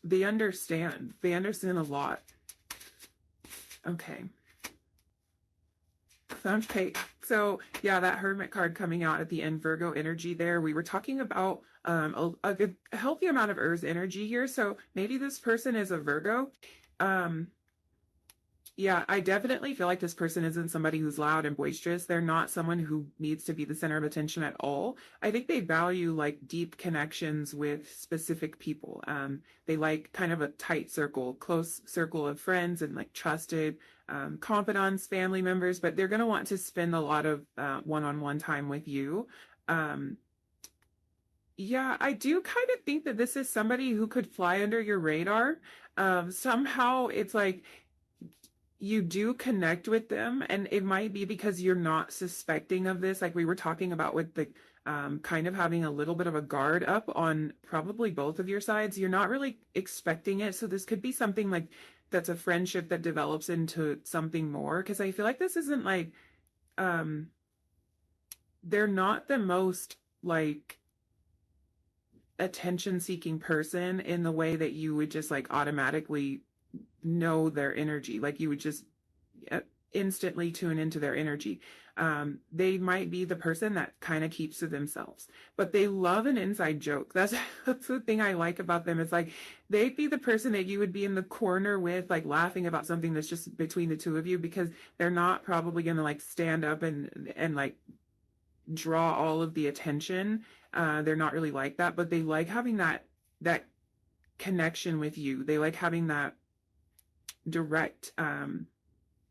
A: They understand a lot. Okay. So yeah, that Hermit card coming out at the end, Virgo energy there. We were talking about a good, healthy amount of Earth energy here. So maybe this person is a Virgo. Yeah, I definitely feel like this person isn't somebody who's loud and boisterous. They're not someone who needs to be the center of attention at all. I think they value like deep connections with specific people. They like kind of a tight circle, close circle of friends and like trusted confidants, family members, but they're going to want to spend a lot of one-on-one time with you. Um, yeah, I do kind of think that this is somebody who could fly under your radar. Somehow it's like you do connect with them, and it might be because you're not suspecting of this, like we were talking about with the kind of having a little bit of a guard up on probably both of your sides. You're not really expecting it, so this could be something like that's a friendship that develops into something more, because I feel like this isn't like um they're not the most like attention seeking person in the way that you would just like automatically know their energy. Like you would just uh, instantly tune into their energy. They might be the person that kind of keeps to themselves, but they love an inside joke. That's the thing I like about them. It's like they'd be the person that you would be in the corner with, like laughing about something that's just between the two of you, because they're not probably going to like stand up and like draw all of the attention. They're not really like that, but they like having that connection with you. They like having direct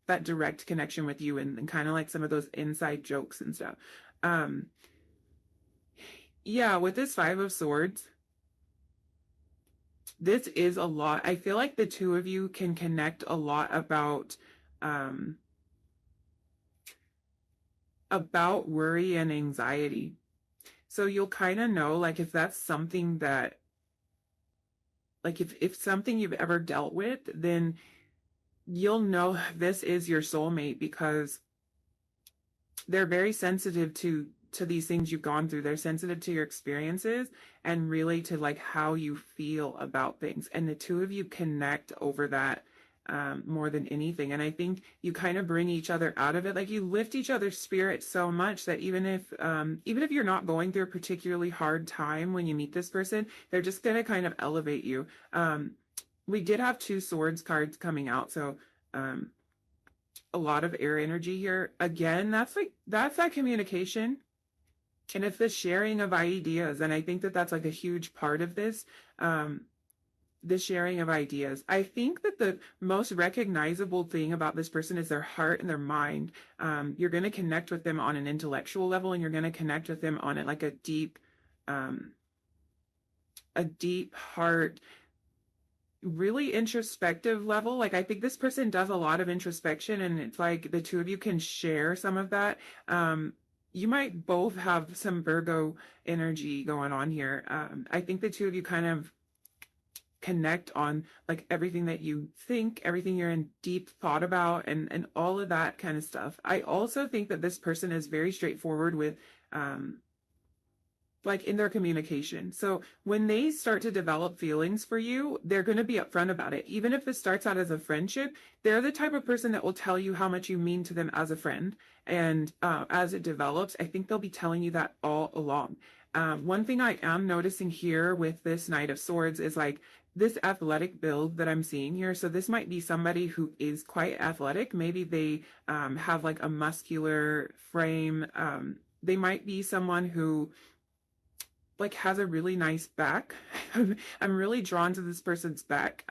A: that direct connection with you, and kind of like some of those inside jokes and stuff. um yeah, with this Five of Swords, this is a lot. I feel like the two of you can connect a lot um about worry and anxiety. So you'll kind of know, like, if that's something that, like, if something you've ever dealt with, then you'll know this is your soulmate, because they're very sensitive to these things you've gone through. They're sensitive to your experiences and really to like how you feel about things. And the two of you connect over that more than anything. And I think you kind of bring each other out of it. Like you lift each other's spirit so much that even if you're not going through a particularly hard time when you meet this person, they're just gonna kind of elevate you. We did have two swords cards coming out, so um, a lot of air energy here. Again, that's that communication, and it's the sharing of ideas. And I think that that's like a huge part of this. The sharing of ideas. I think that the most recognizable thing about this person is their heart and their mind. You're going to connect with them on an intellectual level, and you're going to connect with them on it like um, a deep heart, really introspective level. Like I think this person does a lot of introspection, and it's like the two of you can share some of that. You might both have some Virgo energy going on here. I think the two of you kind of connect on like everything that you think, everything you're in deep thought about, and all of that kind of stuff. I also think that this person is very straightforward with like in their communication. So when they start to develop feelings for you, they're going to be upfront about it. Even if this starts out as a friendship, they're the type of person that will tell you how much you mean to them as a friend. And as it develops, I think they'll be telling you that all along. One thing I am noticing here with this Knight of Swords is like this athletic build that I'm seeing here. So this might be somebody who is quite athletic. Maybe they have like a muscular frame. They might be someone who like has a really nice back. I'm really drawn to this person's back.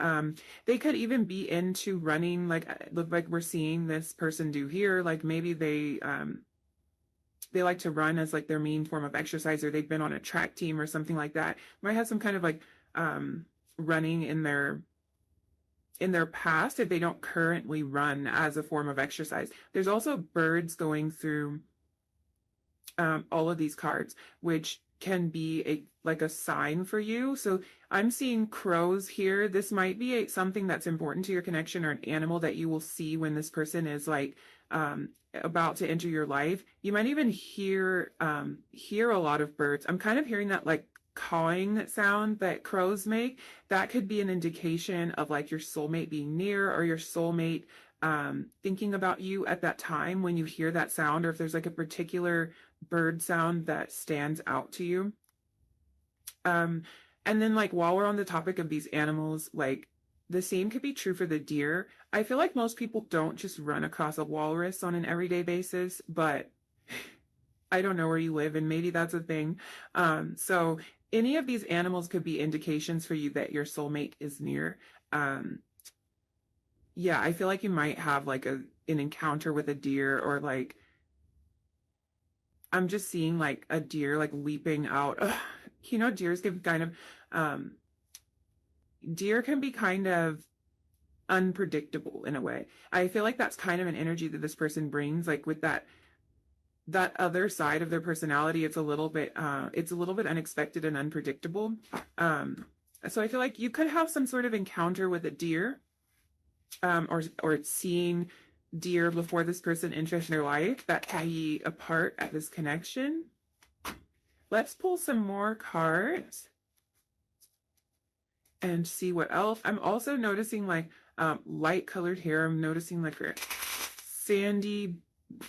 A: They could even be into running, like look like we're seeing this person do here. Like maybe they like to run as like their main form of exercise, or they've been on a track team or something like that. Might have some kind of like running in their past if they don't currently run as a form of exercise. There's also birds going through all of these cards, which can be like a sign for you. So I'm seeing crows here. This might be something that's important to your connection, or an animal that you will see when this person is like about to enter your life. You might even hear a lot of birds. I'm kind of hearing that like cawing sound that crows make. That could be an indication of like your soulmate being near, or your soulmate thinking about you at that time when you hear that sound, or if there's like a particular bird sound that stands out to you. And then like while we're on the topic of these animals, like the same could be true for the deer. I feel like most people don't just run across a walrus on an everyday basis, but I don't know where you live, and maybe that's a thing. So any of these animals could be indications for you that your soulmate is near. Um, yeah, I feel like you might have like an encounter with a deer, or like I'm just seeing like a deer like leaping out. Ugh, deers can kind of um, deer can be kind of unpredictable in a way. I feel like that's kind of an energy that this person brings, like with that other side of their personality. It's a little bit unexpected and unpredictable. Um, so I feel like you could have some sort of encounter with a deer, or seeing deer before this person enters your life that tie ye apart at this connection. Let's pull some more cards and see what else. I'm also noticing like light colored hair. I'm noticing like a sandy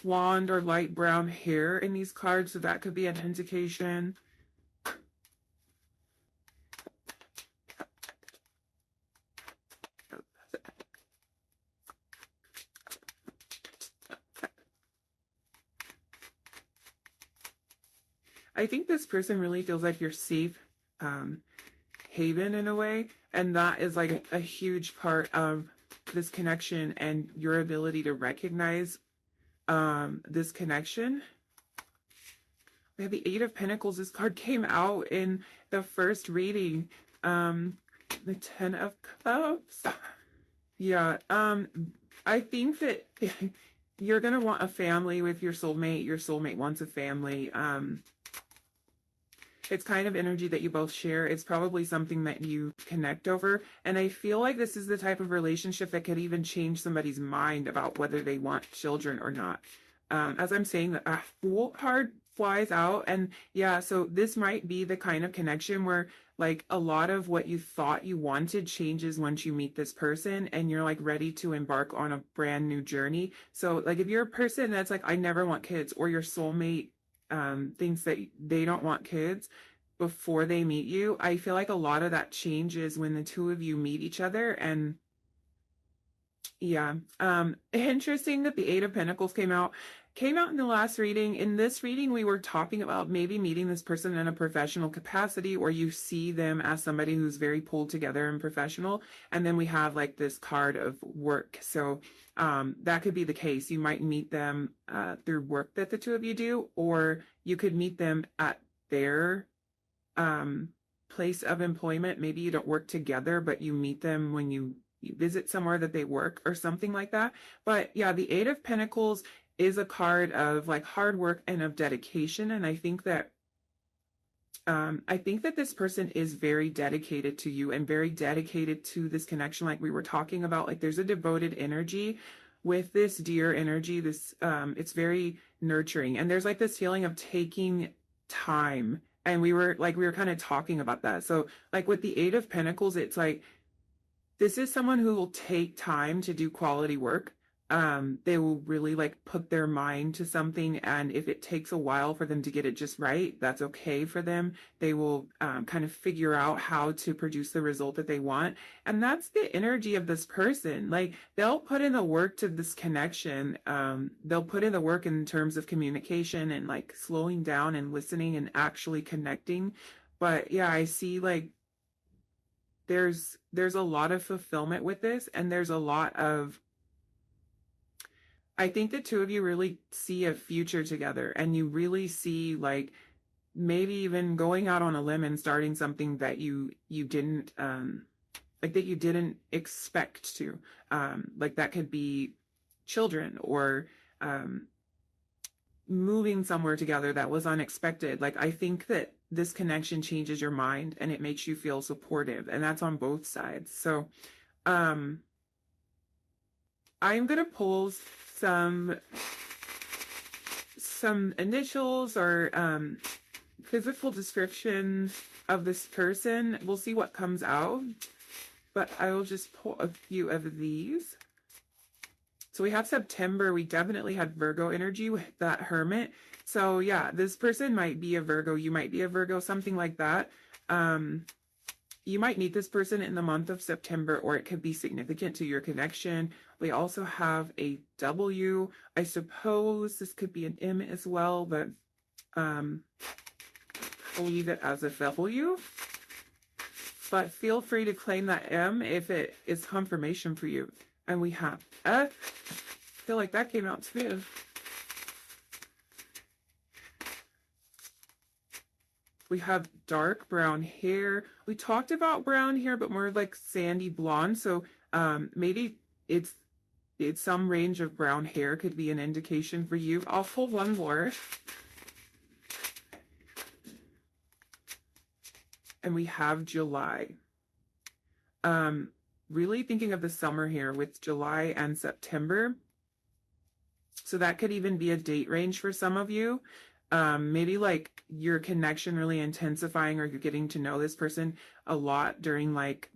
A: blonde or light brown hair in these cards, so that could be an indication. I think this person really feels like your safe haven in a way, and that is like a huge part of this connection and your ability to recognize this connection. We have the Eight of Pentacles. This card came out in the first reading. The Ten of Cups. Yeah, I think that you're gonna want a family with your soulmate. Your soulmate wants a family. It's kind of energy that you both share. It's probably something that you connect over. And I feel like this is the type of relationship that could even change somebody's mind about whether they want children or not. As I'm saying, the Fool card flies out. And yeah, so this might be the kind of connection where like a lot of what you thought you wanted changes once you meet this person and you're like ready to embark on a brand new journey. So like if you're a person that's like, I never want kids, or your soulmate thinks that they don't want kids before they meet you, I feel like a lot of that changes when the two of you meet each other. And yeah, interesting that the Eight of Pentacles came out in the last reading. In this reading, we were talking about maybe meeting this person in a professional capacity, or you see them as somebody who's very pulled together and professional. And then we have like this card of work. So that could be the case. You might meet them through work that the two of you do, or you could meet them at their place of employment. Maybe you don't work together, but you meet them when you visit somewhere that they work or something like that. But yeah, the Eight of Pentacles is a card of like hard work and of dedication. And I think that this person is very dedicated to you and very dedicated to this connection. Like we were talking about, like there's a devoted energy with this deer energy. This it's very nurturing, and there's like this feeling of taking time. And we were kind of talking about that. So like with the Eight of Pentacles, it's like this is someone who will take time to do quality work. They will really like put their mind to something, and if it takes a while for them to get it just right, that's okay for them. They will kind of figure out how to produce the result that they want. And that's the energy of this person. Like they'll put in the work to this connection. They'll put in the work in terms of communication and like slowing down and listening and actually connecting. But yeah, I see like there's a lot of fulfillment with this, and there's a lot of, I think the two of you really see a future together, and you really see like maybe even going out on a limb and starting something that you didn't like that you didn't expect to. Like that could be children, or moving somewhere together that was unexpected. Like I think that this connection changes your mind and it makes you feel supportive, and that's on both sides. So I'm gonna pull some initials or physical descriptions of this person. We'll see what comes out, but I will just pull a few of these. So we have September. We definitely had Virgo energy with that Hermit. So yeah, this person might be a Virgo. You might be a Virgo, something like that. you might meet this person in the month of September, or it could be significant to your connection. We also have a W. I suppose this could be an M as well, but I'll leave it as a W. But feel free to claim that M if it is confirmation for you. And we have F. I feel like that came out too. We have dark brown hair. We talked about brown hair, but more like sandy blonde. So maybe it's some range of brown hair could be an indication for you. I'll pull one more. And we have July. Really thinking of the summer here with July and September. So that could even be a date range for some of you. Maybe like your connection really intensifying, or you're getting to know this person a lot during like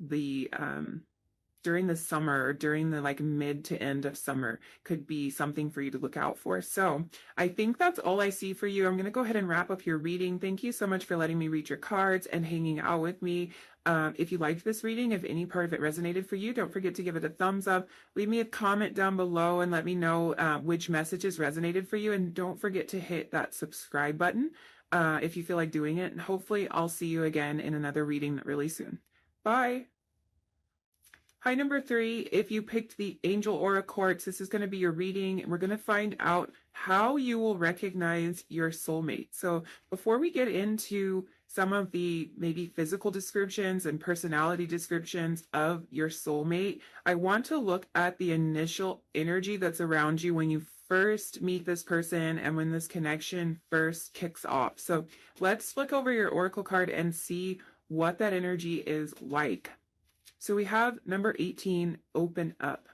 A: during the summer, or during the like mid to end of summer could be something for you to look out for. So I think that's all I see for you. I'm going to go ahead and wrap up your reading. Thank you so much for letting me read your cards and hanging out with me. If you liked this reading, if any part of it resonated for you, don't forget to give it a thumbs up. Leave me a comment down below and let me know which messages resonated for you. And don't forget to hit that subscribe button if you feel like doing it. And hopefully I'll see you again in another reading really soon. Bye. Hi, number 3. If you picked the Angel Aura Quartz, this is going to be your reading, and we're going to find out how you will recognize your soulmate. So before we get into some of the maybe physical descriptions and personality descriptions of your soulmate, I want to look at the initial energy that's around you when you first meet this person and when this connection first kicks off. So let's look over your oracle card and see what that energy is like. So we have number 18, open up.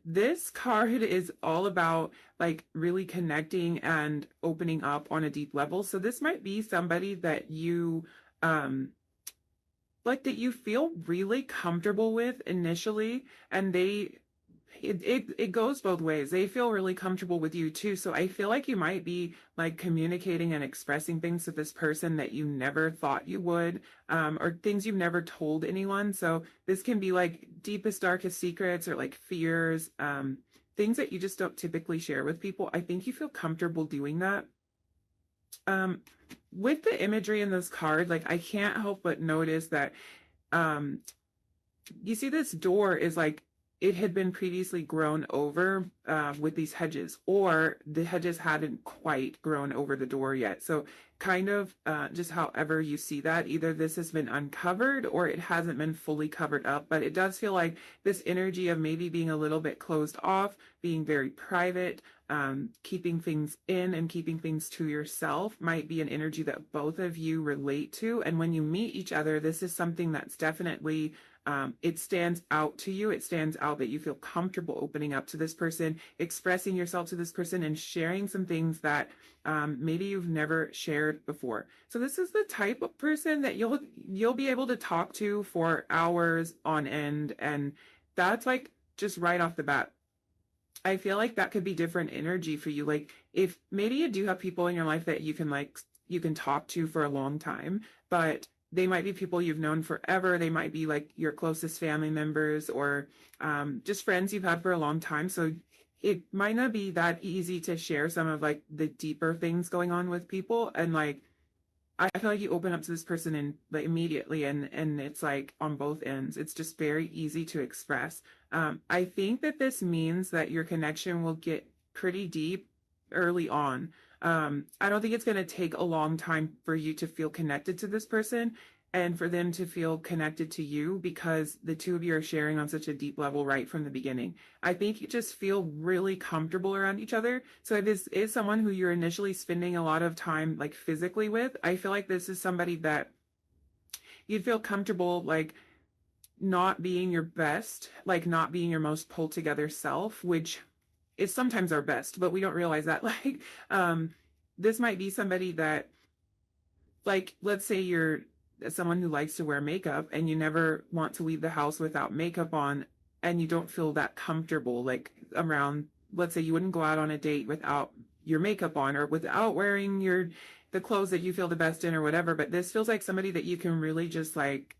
A: This card is all about like really connecting and opening up on a deep level. So this might be somebody that you like, that you feel really comfortable with initially, and it goes both ways. They feel really comfortable with you too. So I feel like you might be like communicating and expressing things to this person that you never thought you would, or things you've never told anyone. So this can be like deepest, darkest secrets, or like fears, things that you just don't typically share with people. I think you feel comfortable doing that. With the imagery in this card, like I can't help but notice that you see this door is like, it had been previously grown over with these hedges, or the hedges hadn't quite grown over the door yet. So kind of just however you see that, either this has been uncovered or it hasn't been fully covered up, but it does feel like this energy of maybe being a little bit closed off, being very private, keeping things in and keeping things to yourself might be an energy that both of you relate to. And when you meet each other, this is something that's definitely it stands out to you. It stands out that you feel comfortable opening up to this person, expressing yourself to this person, and sharing some things that maybe you've never shared before. So this is the type of person that you'll be able to talk to for hours on end, and that's like just right off the bat. I feel like that could be different energy for you. Like if maybe you do have people in your life that you can talk to for a long time, but they might be people you've known forever. They might be like your closest family members, or just friends you've had for a long time. So it might not be that easy to share some of like the deeper things going on with people. And like, I feel like you open up to this person and like immediately, and it's like on both ends. It's just very easy to express. I think that this means that your connection will get pretty deep early on. I don't think it's going to take a long time for you to feel connected to this person and for them to feel connected to you, because the two of you are sharing on such a deep level right from the beginning. I think you just feel really comfortable around each other. So if this is someone who you're initially spending a lot of time like physically with, I feel like this is somebody that you'd feel comfortable like not being your best, like not being your most pulled together self, which is sometimes our best, but we don't realize that. Like, this might be somebody that, like, let's say you're someone who likes to wear makeup and you never want to leave the house without makeup on, and you don't feel that comfortable, like around, let's say you wouldn't go out on a date without your makeup on, or without wearing your the clothes that you feel the best in or whatever, but this feels like somebody that you can really just like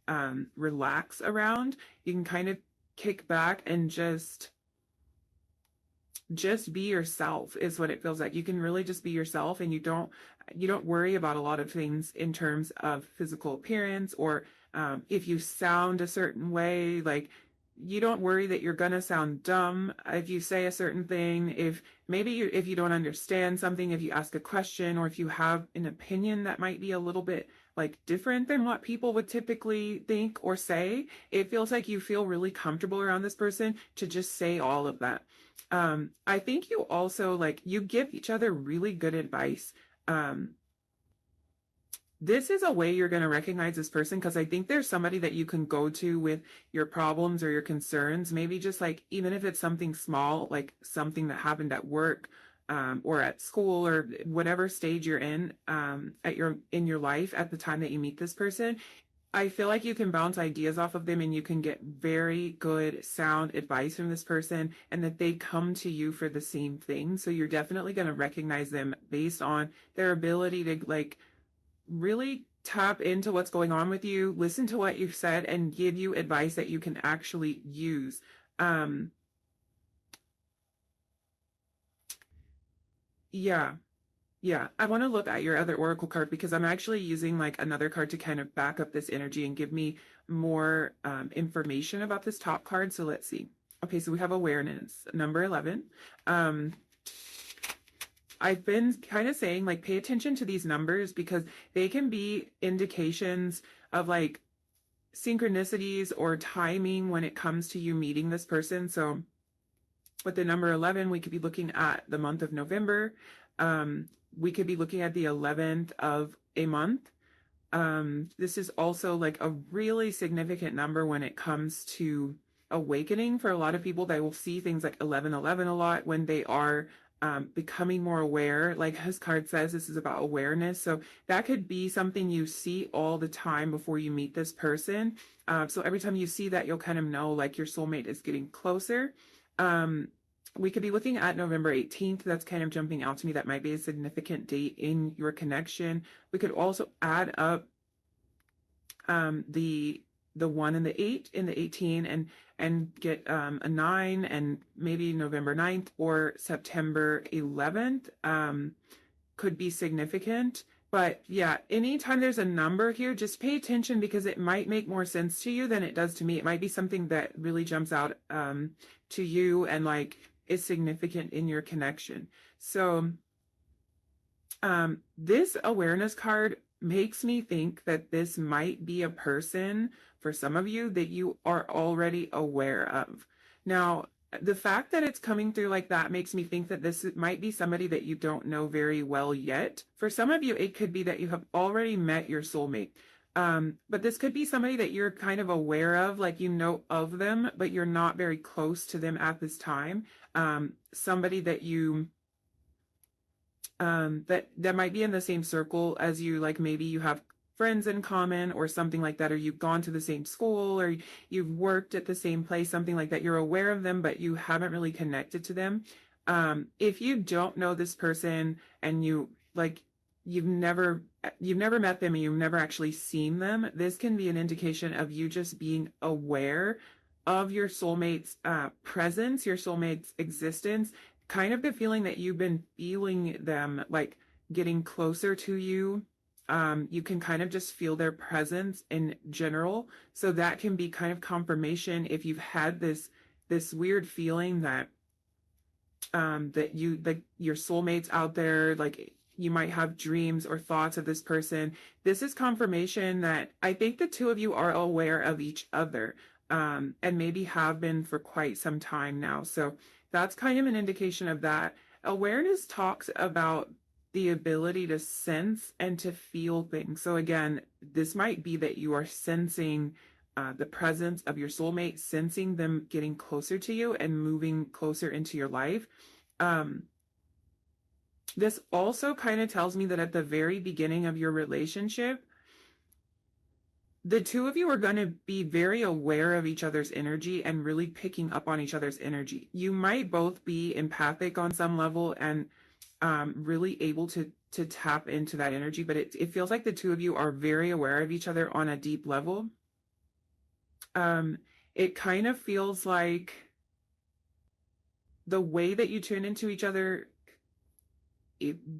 A: relax around. You can kind of kick back and just be yourself is what it feels like. You can really just be yourself, and you don't worry about a lot of things in terms of physical appearance, or if you sound a certain way, like you don't worry that you're gonna sound dumb if you say a certain thing. If you don't understand something, if you ask a question, or if you have an opinion that might be a little bit like different than what people would typically think or say, it feels like you feel really comfortable around this person to just say all of that. I think you also like you give each other really good advice. Um, this is a way you're going to recognize this person, because I think there's somebody that you can go to with your problems or your concerns. Maybe just like, even if it's something small, like something that happened at work, or at school, or whatever stage you're in, in your life at the time that you meet this person. I feel like you can bounce ideas off of them, and you can get very good sound advice from this person, and that they come to you for the same thing. So you're definitely going to recognize them based on their ability to like really tap into what's going on with you, listen to what you've said, and give you advice that you can actually use. Um, yeah. Yeah, I want to look at your other oracle card, because I'm actually using like another card to kind of back up this energy and give me more information about this top card. So let's see. Okay, so we have awareness, number 11. Um, I've been kind of saying like pay attention to these numbers, because they can be indications of like synchronicities or timing when it comes to you meeting this person. So with the number 11, we could be looking at the month of November. We could be looking at the 11th of a month. This is also like a really significant number when it comes to awakening. For a lot of people, they will see things like 1111 a lot when they are becoming more aware. Like this card says, this is about awareness. So that could be something you see all the time before you meet this person. So every time you see that, you'll kind of know like your soulmate is getting closer. We could be looking at November 18th. That's kind of jumping out to me. That might be a significant date in your connection. We could also add up the 1 and the 8 in the 18, and get a 9, and maybe November 9th or September 11th could be significant. But yeah, anytime there's a number here, just pay attention, because it might make more sense to you than it does to me. It might be something that really jumps out to you and like is significant in your connection. So this awareness card makes me think that this might be a person for some of you that you are already aware of. Now, the fact that it's coming through like that makes me think that this might be somebody that you don't know very well yet. For some of you, it could be that you have already met your soulmate. But this could be somebody that you're kind of aware of, like you know of them, but you're not very close to them at this time. Somebody that you that might be in the same circle as you, like maybe you have friends in common or something like that, or you've gone to the same school, or you've worked at the same place, something like that. You're aware of them, but you haven't really connected to them. If you don't know this person, and you've never met them, and you've never actually seen them, this can be an indication of you just being aware of your soulmate's presence, your soulmate's existence, kind of the feeling that you've been feeling them like getting closer to you. You can kind of just feel their presence in general. So that can be kind of confirmation if you've had this weird feeling that your soulmate's out there, like you might have dreams or thoughts of this person. This is confirmation that I think the two of you are aware of each other, and maybe have been for quite some time now. So that's kind of an indication of that. Awareness talks about the ability to sense and to feel things. So again, this might be that you are sensing the presence of your soulmate, sensing them getting closer to you and moving closer into your life. This also kind of tells me that at the very beginning of your relationship, the two of you are going to be very aware of each other's energy and really picking up on each other's energy. You might both be empathic on some level, and really able to tap into that energy. But it feels like the two of you are very aware of each other on a deep level. It kind of feels like the way that you tune into each other,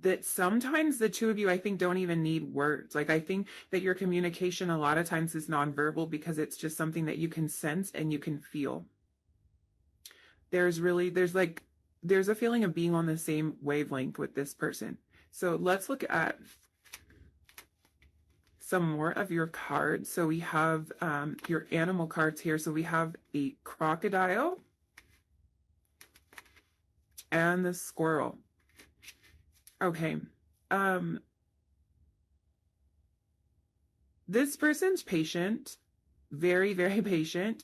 A: that sometimes the two of you, I think, don't even need words. Like, I think that your communication a lot of times is nonverbal because it's just something that you can sense and you can feel. There's a feeling of being on the same wavelength with this person. So let's look at some more of your cards. So we have your animal cards here. So we have the crocodile and the squirrel. Okay. This person's patient, very, very patient.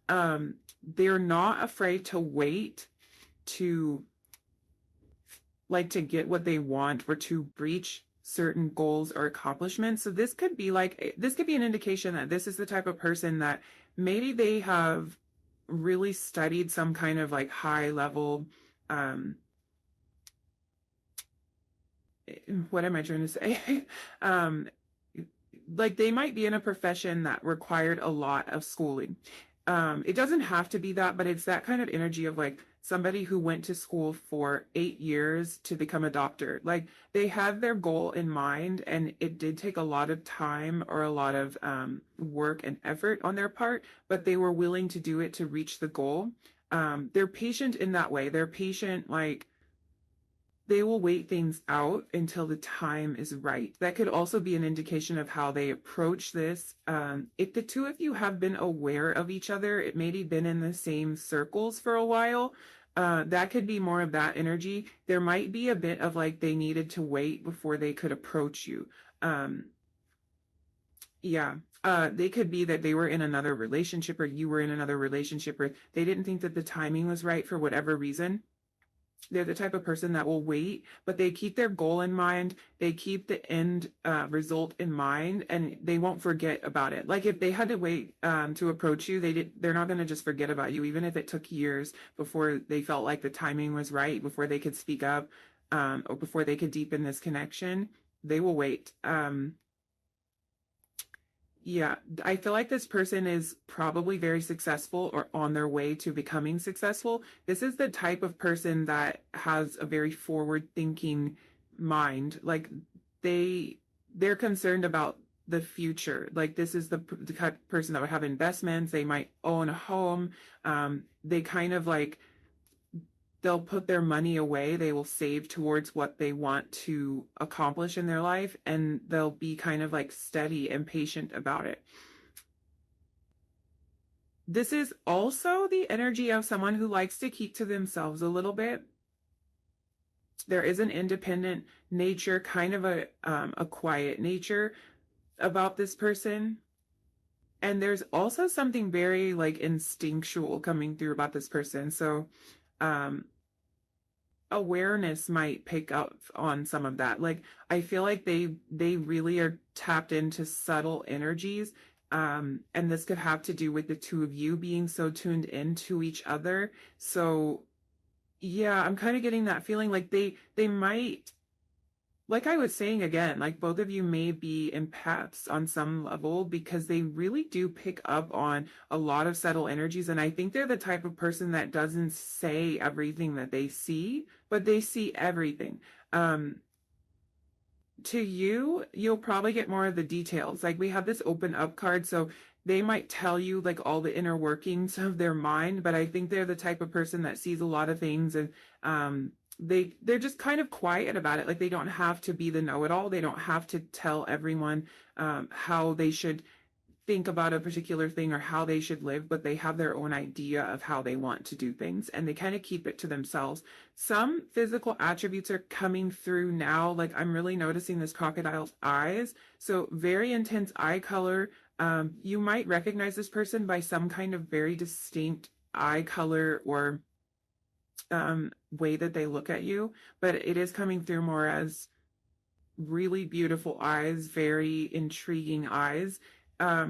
A: They're not afraid to wait to get what they want or to reach certain goals or accomplishments. So this could be an indication that this is the type of person that maybe they have really studied some kind of like high level, what am I trying to say? Like they might be in a profession that required a lot of schooling. It doesn't have to be that, but it's that kind of energy of like somebody who went to school for 8 years to become a doctor. Like they had their goal in mind, and it did take a lot of time or a lot of work and effort on their part, but they were willing to do it to reach the goal. They're patient in that way. They're patient, like they will wait things out until the time is right. That could also be an indication of how they approach this. If the two of you have been aware of each other, it maybe been in the same circles for a while, that could be more of that energy. There might be a bit of like they needed to wait before they could approach you. Yeah. They could be that they were in another relationship or you were in another relationship, or they didn't think that the timing was right for whatever reason. They're the type of person that will wait, but they keep their goal in mind. They keep the end result in mind, and they won't forget about it. Like if they had to wait to approach you, they're not going to just forget about you, even if it took years before they felt like the timing was right, before they could speak up, or before they could deepen this connection. They will wait. Yeah, I feel like this person is probably very successful or on their way to becoming successful. This is the type of person that has a very forward-thinking mind. Like they're concerned about the future. Like this is the type of person that would have investments. They might own a home. They kind of like they'll put their money away. They will save towards what they want to accomplish in their life, and they'll be kind of like steady and patient about it. This is also the energy of someone who likes to keep to themselves a little bit. There is an independent nature, kind of a quiet nature about this person. And there's also something very like instinctual coming through about this person. So, awareness might pick up on some of that. Like I feel like they really are tapped into subtle energies. And this could have to do with the two of you being so tuned into each other. So yeah, I'm kind of getting that feeling like they might, like I was saying again, like both of you may be empaths on some level because they really do pick up on a lot of subtle energies. And I think they're the type of person that doesn't say everything that they see, but they see everything. To you, you'll probably get more of the details. Like we have this open up card, so they might tell you like all the inner workings of their mind, but I think they're the type of person that sees a lot of things, and they're just kind of quiet about it. Like they don't have to be the know-it-all. They don't have to tell everyone how they should think about a particular thing or how they should live, but they have their own idea of how they want to do things, and they kind of keep it to themselves. Some physical attributes are coming through now. Like I'm really noticing this crocodile's eyes. So very intense eye color. You might recognize this person by some kind of very distinct eye color or way that they look at you, but it is coming through more as really beautiful eyes, very intriguing eyes. I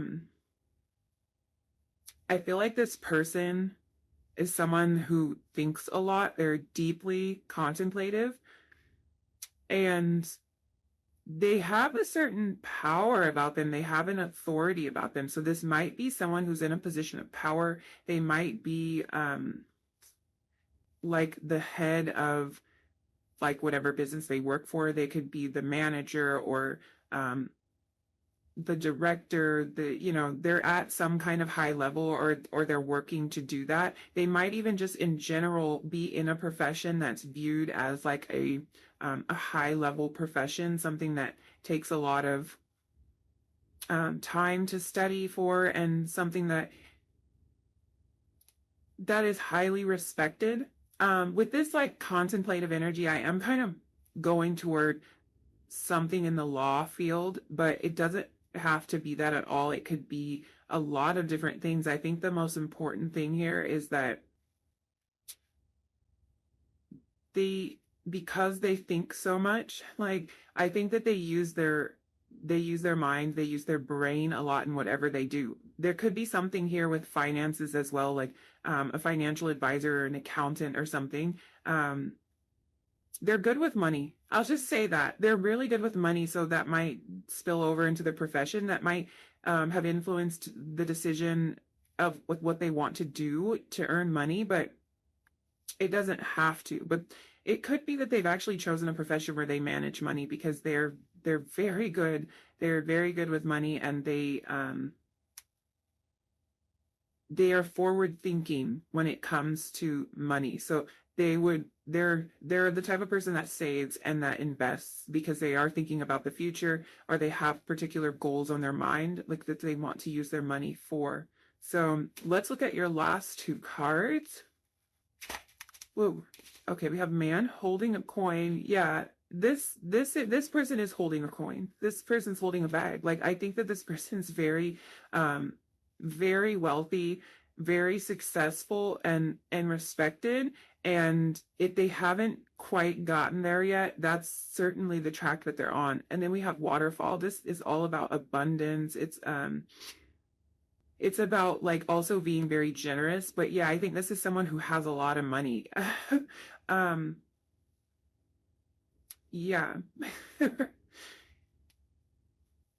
A: feel like this person is someone who thinks a lot. They're deeply contemplative. and they have a certain power about them. They have an authority about them. So this might be someone who's in a position of power. They might be like the head of like whatever business they work for. They could be the manager or the director. They're at some kind of high level, or they're working to do that. They might even just in general be in a profession that's viewed as like a high level profession, something that takes a lot of time to study for, and something that is highly respected. With this like contemplative energy, I am kind of going toward something in the law field, but it doesn't have to be that at all. It could be a lot of different things. I think the most important thing here is that because they think so much, like I think that they use their mind, they use their brain a lot in whatever they do. There could be something here with finances as well, like a financial advisor or an accountant or something. They're good with money. I'll just say that. They're really good with money, so that might spill over into their profession. That might have influenced the decision of what they want to do to earn money, but it doesn't have to. But it could be that they've actually chosen a profession where they manage money because they're very good. They're very good with money, and they are forward thinking when it comes to money. So they're the type of person that saves and that invests because they are thinking about the future, or they have particular goals on their mind, like that they want to use their money for. So let's look at your last two cards. Whoa. Okay, we have man holding a coin. Yeah, this person is holding a coin. This person's holding a bag. Like, I think that this person's very very wealthy, very successful, and respected. And if they haven't quite gotten there yet, that's certainly the track that they're on. And then we have waterfall. This is all about abundance. It's about like also being very generous. But yeah, I think this is someone who has a lot of money. Yeah.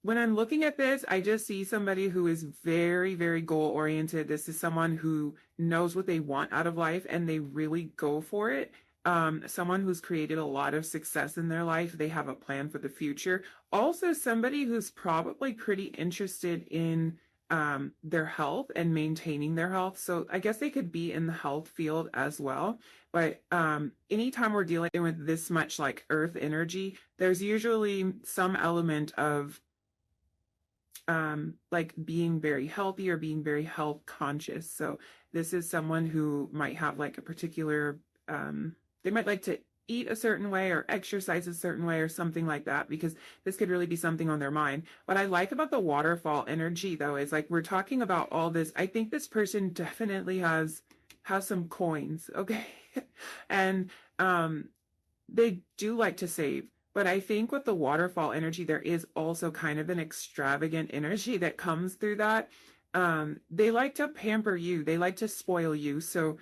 A: When I'm looking at this, I just see somebody who is very, very goal oriented. This is someone who knows what they want out of life and they really go for it. Someone who's created a lot of success in their life. They have a plan for the future. Also, somebody who's probably pretty interested in their health and maintaining their health. So I guess they could be in the health field as well. But anytime we're dealing with this much like earth energy, there's usually some element of like being very healthy or being very health conscious. So this is someone who might have like a particular, they might like to eat a certain way or exercise a certain way or something like that, because this could really be something on their mind. What I like about the waterfall energy though is like we're talking about all this. I think this person definitely has some coins, okay? And they do like to save. But I think with the waterfall energy, there is also kind of an extravagant energy that comes through that. They like to pamper you. They like to spoil you. So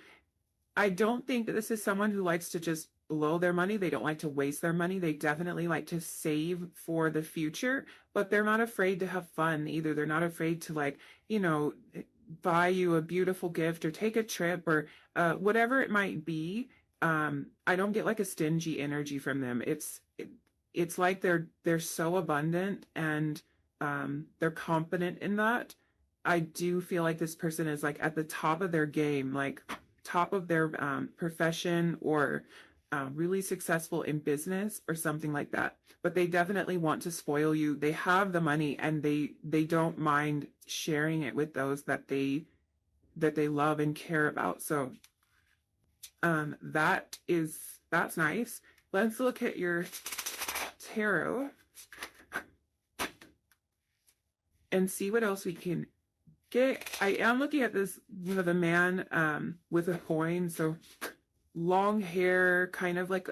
A: I don't think that this is someone who likes to just blow their money. They don't like to waste their money. They definitely like to save for the future, but they're not afraid to have fun either. They're not afraid to like, buy you a beautiful gift or take a trip or whatever it might be. I don't get like a stingy energy from them. It's like they're so abundant and they're confident in that. I do feel like this person is like at the top of their game, like top of their profession, or really successful in business or something like that. But they definitely want to spoil you. They have the money and they don't mind sharing it with those that they love and care about. So that's nice. Let's look at your tarot and see what else we can get. I am looking at this, the man with a coin. So long hair, kind of like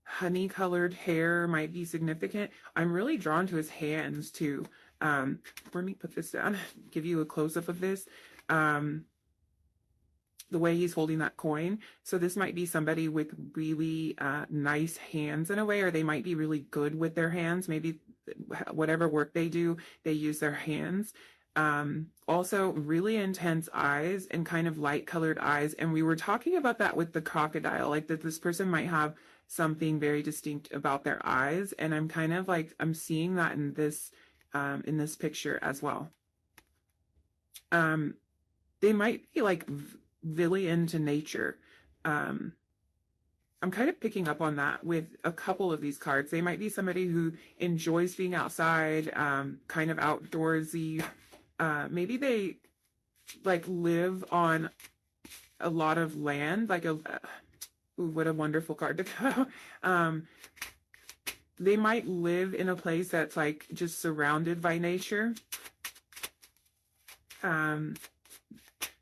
A: honey colored hair might be significant. I'm really drawn to his hands too. Let me put this down, give you a close-up of this. the way he's holding that coin. So this might be somebody with really nice hands in a way, or they might be really good with their hands. Maybe whatever work they do, they use their hands. Also really intense eyes and kind of light colored eyes. And we were talking about that with the crocodile, like that this person might have something very distinct about their eyes. And I'm kind of like, I'm seeing that in this picture as well. They might be like really into nature. I'm kind of picking up on that with a couple of these cards. They might be somebody who enjoys being outside, kind of outdoorsy. Maybe they like live on a lot of land, like ooh, what a wonderful card to go. They might live in a place that's like just surrounded by nature.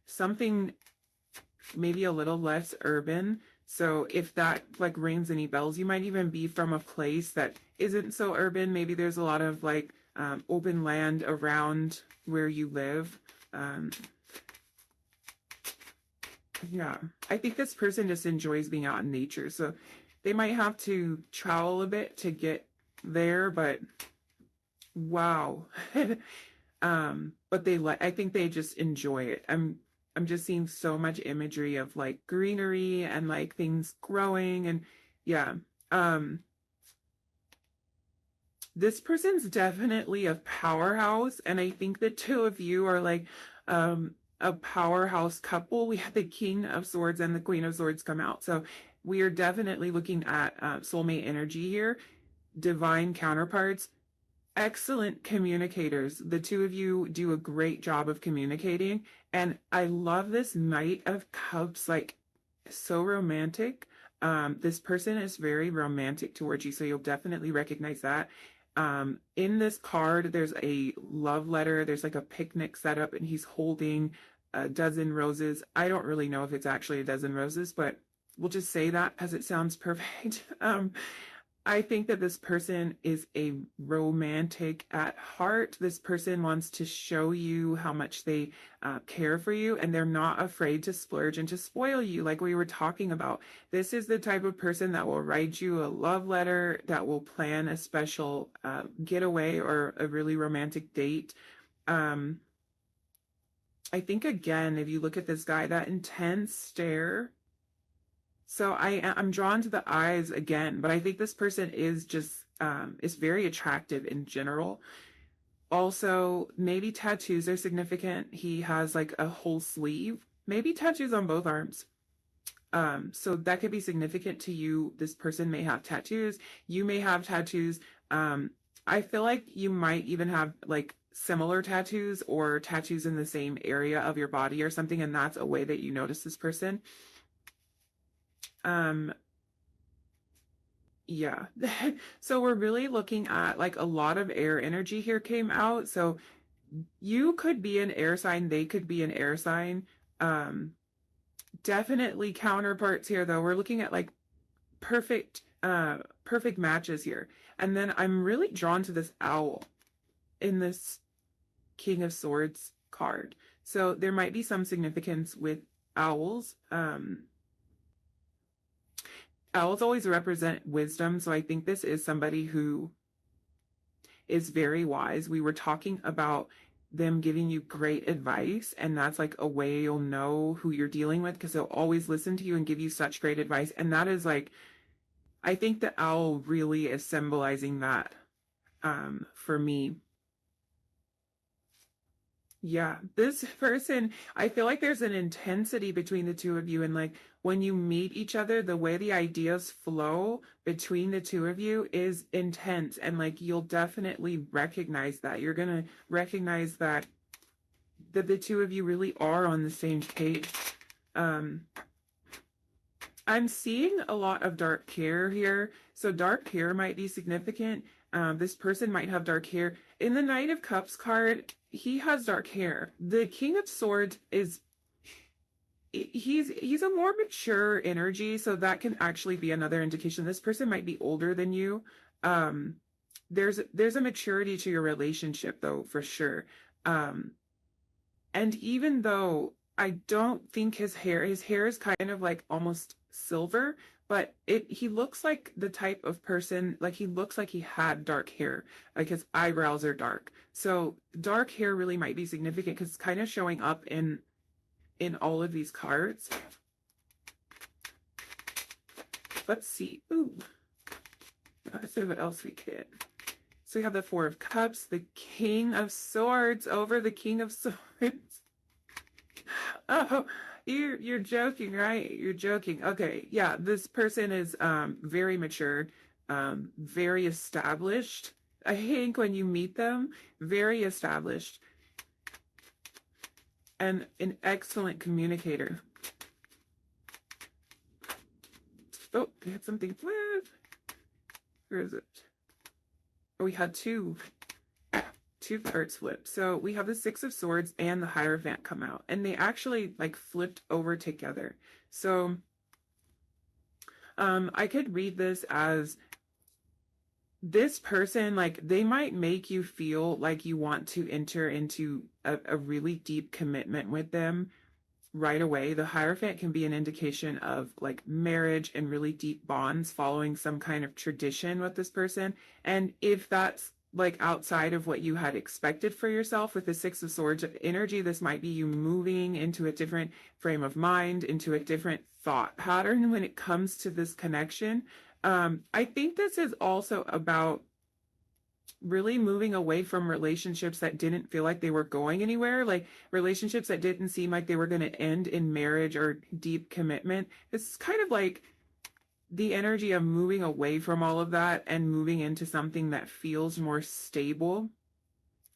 A: Something maybe a little less urban. So if that like rings any bells, you might even be from a place that isn't so urban. Maybe there's a lot of like open land around where you live. Yeah, I think this person just enjoys being out in nature. So they might have to travel a bit to get there, but wow. But I think they just enjoy it. I'm just seeing so much imagery of like greenery and like things growing, and yeah. This person's definitely a powerhouse, and I think the two of you are like a powerhouse couple. We had the King of Swords and the Queen of Swords come out, so we are definitely looking at soulmate energy here, divine counterparts, excellent communicators. The two of you do a great job of communicating, and I love this Knight of Cups, like so romantic. This person is very romantic towards you, so you'll definitely recognize that. In this card, there's a love letter. There's like a picnic set up, and he's holding a dozen roses. I don't really know if it's actually a dozen roses, but we'll just say that because it sounds perfect. I think that this person is a romantic at heart. This person wants to show you how much they care for you, and they're not afraid to splurge and to spoil you, like we were talking about. This is the type of person that will write you a love letter, that will plan a special getaway or a really romantic date. I think, again, if you look at this guy, that intense stare. So I'm drawn to the eyes again, but I think this person is just is very attractive in general. Also, maybe tattoos are significant. He has like a whole sleeve, maybe tattoos on both arms. So that could be significant to you. This person may have tattoos. You may have tattoos. I feel like you might even have like similar tattoos or tattoos in the same area of your body or something, and that's a way that you notice this person. Yeah. So we're really looking at like a lot of air energy here came out. So you could be an air sign, they could be an air sign. Definitely counterparts here though. We're looking at like perfect matches here. And then I'm really drawn to this owl in this King of Swords card. So there might be some significance with owls. Owls always represent wisdom, so I think this is somebody who is very wise. We were talking about them giving you great advice, and that's like a way you'll know who you're dealing with, because they'll always listen to you and give you such great advice. And that is like, I think the owl really is symbolizing that for me. Yeah, this person, I feel like there's an intensity between the two of you, and like when you meet each other, the way the ideas flow between the two of you is intense, and like you'll definitely recognize that. You're gonna recognize that the two of you really are on the same page. I'm seeing a lot of dark hair here, so dark hair might be significant. This person might have dark hair. In the Knight of Cups card, he has dark hair. The King of Swords is, he's a more mature energy, so that can actually be another indication. This person might be older than you. There's a maturity to your relationship though, for sure. And even though I don't think his hair is kind of like almost silver, but he looks like the type of person, like he looks like he had dark hair, like his eyebrows are dark. So dark hair really might be significant because it's kind of showing up in all of these cards. Let's see. Ooh. Let's see what else we get. So we have the Four of Cups, the King of Swords over the King of Swords. Oh, you're joking, right? You're joking. Okay, yeah, this person is very mature, very established. I think when you meet them, very established, and an excellent communicator. Oh, we had something flip. Where is it? Oh, we had two cards flip. So we have the Six of Swords and the Hierophant come out, and they actually like flipped over together. So I could read this as this person, like they might make you feel like you want to enter into a really deep commitment with them right away. The Hierophant can be an indication of like marriage and really deep bonds following some kind of tradition with this person. And if that's like outside of what you had expected for yourself with the Six of Swords energy, this might be you moving into a different frame of mind, into a different thought pattern when it comes to this connection. I think this is also about really moving away from relationships that didn't feel like they were going anywhere, like relationships that didn't seem like they were going to end in marriage or deep commitment. It's kind of like the energy of moving away from all of that and moving into something that feels more stable.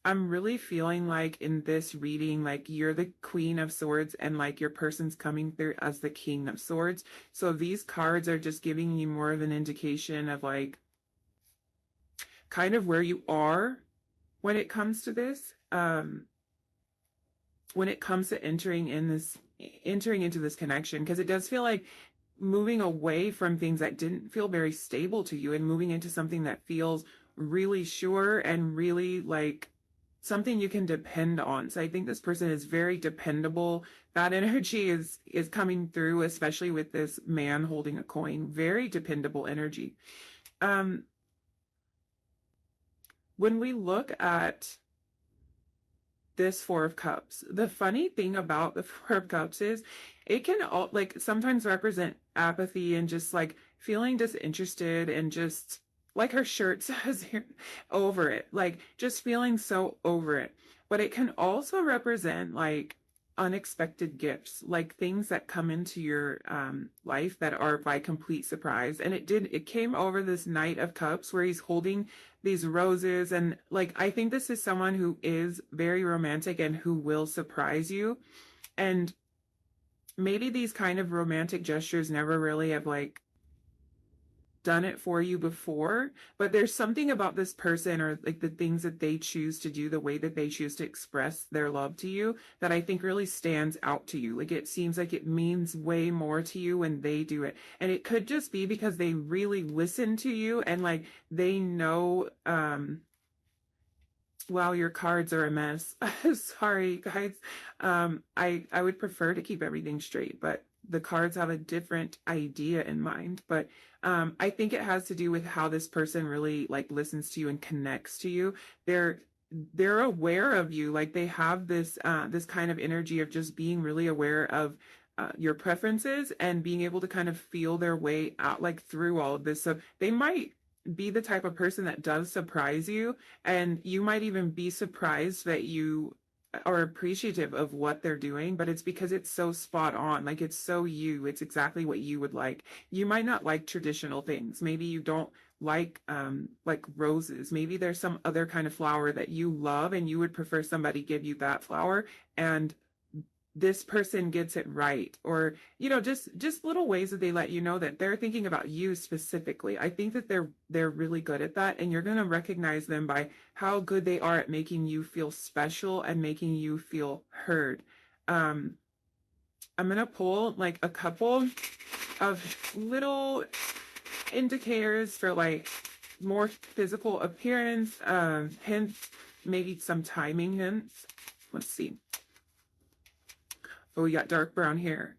A: I'm really feeling like in this reading, like you're the Queen of Swords and like your person's coming through as the King of Swords. So these cards are just giving you more of an indication of like kind of where you are when it comes to this. When it comes to entering into this connection, because it does feel like moving away from things that didn't feel very stable to you and moving into something that feels really sure and really like something you can depend on. So I think this person is very dependable. That energy is coming through, especially with this man holding a coin. Very dependable energy. When we look at this Four of Cups, the funny thing about the Four of Cups is it can all like sometimes represent apathy and just like feeling disinterested and just like her shirt says here, over it, like just feeling so over it. But it can also represent like unexpected gifts, like things that come into your life that are by complete surprise. And it came over this Knight of Cups where he's holding these roses, and like I think this is someone who is very romantic and who will surprise you. And maybe these kind of romantic gestures never really have like done it for you before, but there's something about this person or like the things that they choose to do, the way that they choose to express their love to you, that I think really stands out to you. Like it seems like it means way more to you when they do it. And it could just be because they really listen to you and like they know wow, your cards are a mess. Sorry, guys. I would prefer to keep everything straight, but the cards have a different idea in mind. But I think it has to do with how this person really like listens to you and connects to you. They're aware of you. Like they have this this kind of energy of just being really aware of your preferences and being able to kind of feel their way out like through all of this. So they might be the type of person that does surprise you, and you might even be surprised that you are appreciative of what they're doing, but it's because it's so spot on. Like it's so you, it's exactly what you would like. You might not like traditional things. Maybe you don't like roses. Maybe there's some other kind of flower that you love and you would prefer somebody give you that flower, and this person gets it right. Or you know, just little ways that they let you know that they're thinking about you specifically. I think that they're really good at that, and you're going to recognize them by how good they are at making you feel special and making you feel heard. I'm going to pull like a couple of little indicators for like more physical appearance hints, maybe some timing hints. Let's see. Oh, you got dark brown hair.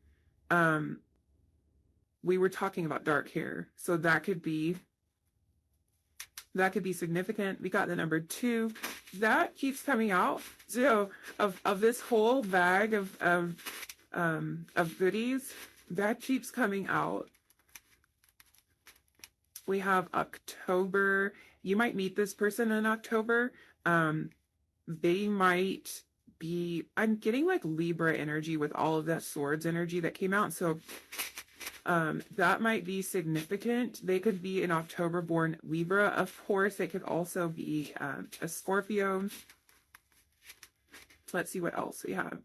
A: We were talking about dark hair, so that could be significant. We got the number 2. That keeps coming out. So of this whole bag of goodies, that keeps coming out. We have October. You might meet this person in October. They might be, I'm getting like Libra energy with all of that swords energy that came out. So that might be significant. They could be an October born Libra, of course. They could also be a Scorpio. Let's see what else we have.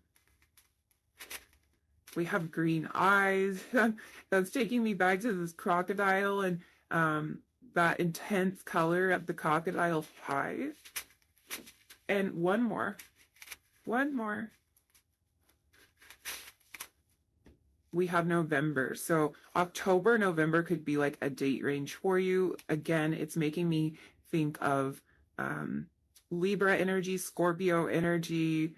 A: We have green eyes. That's taking me back to this crocodile and that intense color of the crocodile eyes. And one more. We have November. So October, November could be like a date range for you. Again, it's making me think of Libra energy, Scorpio energy,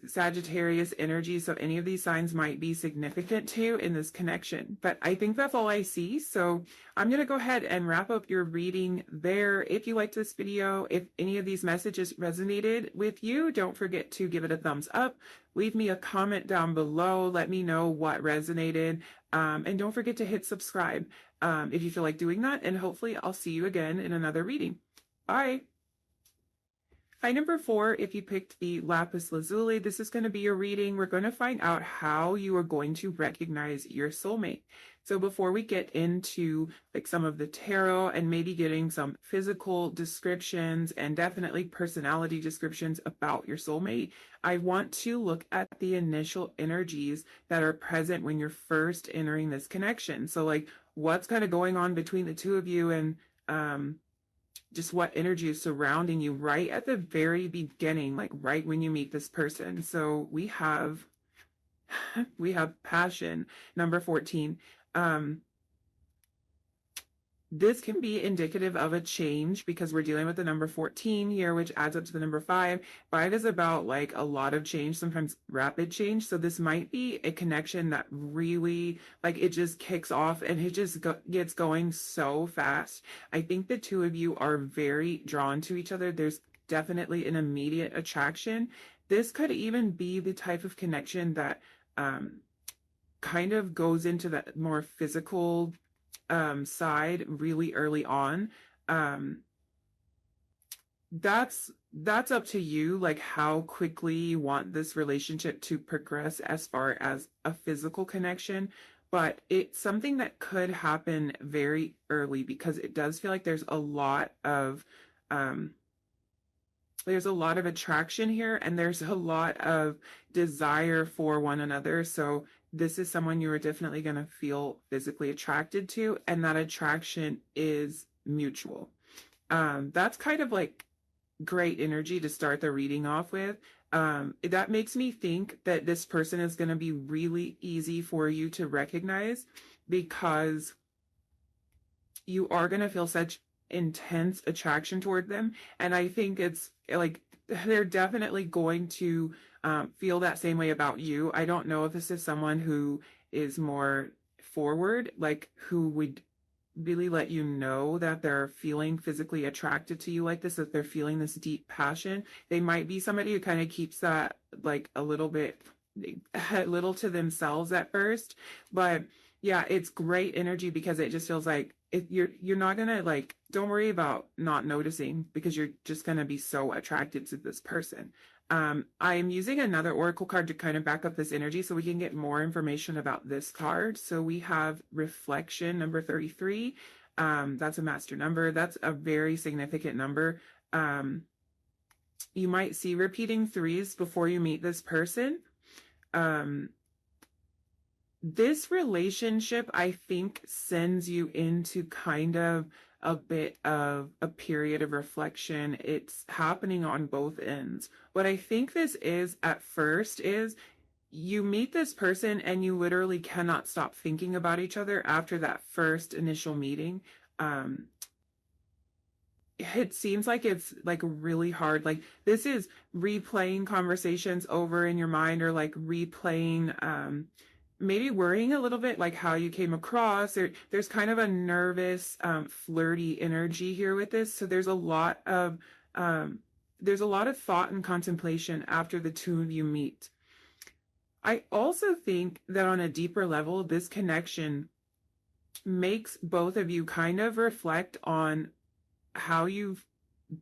A: Sagittarius energy. So any of these signs might be significant to you in this connection. But I think that's all I see. So I'm going to go ahead and wrap up your reading there. If you liked this video, if any of these messages resonated with you, don't forget to give it a thumbs up. Leave me a comment down below. Let me know what resonated. And don't forget to hit subscribe if you feel like doing that. And hopefully I'll see you again in another reading. Bye. Hi, number 4, if you picked the lapis lazuli, this is going to be your reading. We're going to find out how you are going to recognize your soulmate. So before we get into like some of the tarot and maybe getting some physical descriptions and definitely personality descriptions about your soulmate, I want to look at the initial energies that are present when you're first entering this connection. So like what's kind of going on between the two of you and just what energy is surrounding you right at the very beginning, like right when you meet this person. So we have passion, number 14. This can be indicative of a change because we're dealing with the number 14 here, which adds up to the number 5. 5 is about like a lot of change, sometimes rapid change. So this might be a connection that really like it just kicks off and it just gets going so fast. I think the two of you are very drawn to each other. There's definitely an immediate attraction. This could even be the type of connection that kind of goes into that more physical side really early on. That's up to you, like how quickly you want this relationship to progress as far as a physical connection, but it's something that could happen very early because it does feel like there's a lot of attraction here and there's a lot of desire for one another. So this is someone you are definitely going to feel physically attracted to, and that attraction is mutual. That's kind of like great energy to start the reading off with. That makes me think that this person is going to be really easy for you to recognize because you are going to feel such intense attraction toward them. And I think it's like they're definitely going to feel that same way about you. I don't know if this is someone who is more forward, like who would really let you know that they're feeling physically attracted to you like this, that they're feeling this deep passion. They might be somebody who kind of keeps that like a little to themselves at first, but yeah, it's great energy because it just feels like you're not gonna like, don't worry about not noticing because you're just gonna be so attracted to this person. I'm using another oracle card to kind of back up this energy so we can get more information about this card. So we have reflection number 33. That's a master number. That's a very significant number. You might see repeating 3s before you meet this person. This relationship, I think, sends you into kind of a bit of a period of reflection. It's happening on both ends. What I think this is at first is you meet this person and you literally cannot stop thinking about each other after that first initial meeting. it seems like it's like really hard. Like this is replaying conversations over in your mind, or like replaying, maybe worrying a little bit like how you came across. There's kind of a nervous, flirty energy here with this. So um, there's a lot of thought and contemplation after the two of you meet. I also think that on a deeper level, this connection makes both of you kind of reflect on how you've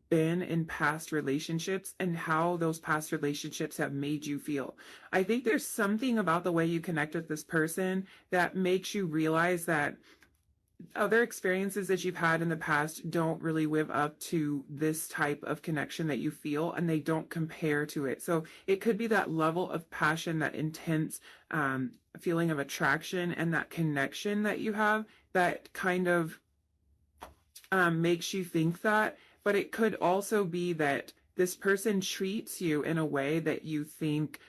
A: been in past relationships and how those past relationships have made you feel. I think there's something about the way you connect with this person that makes you realize that other experiences that you've had in the past don't really live up to this type of connection that you feel, and they don't compare to it. So it could be that level of passion, that intense feeling of attraction, and that connection that you have that kind of makes you think that. But it could also be that this person treats you in a way that you think,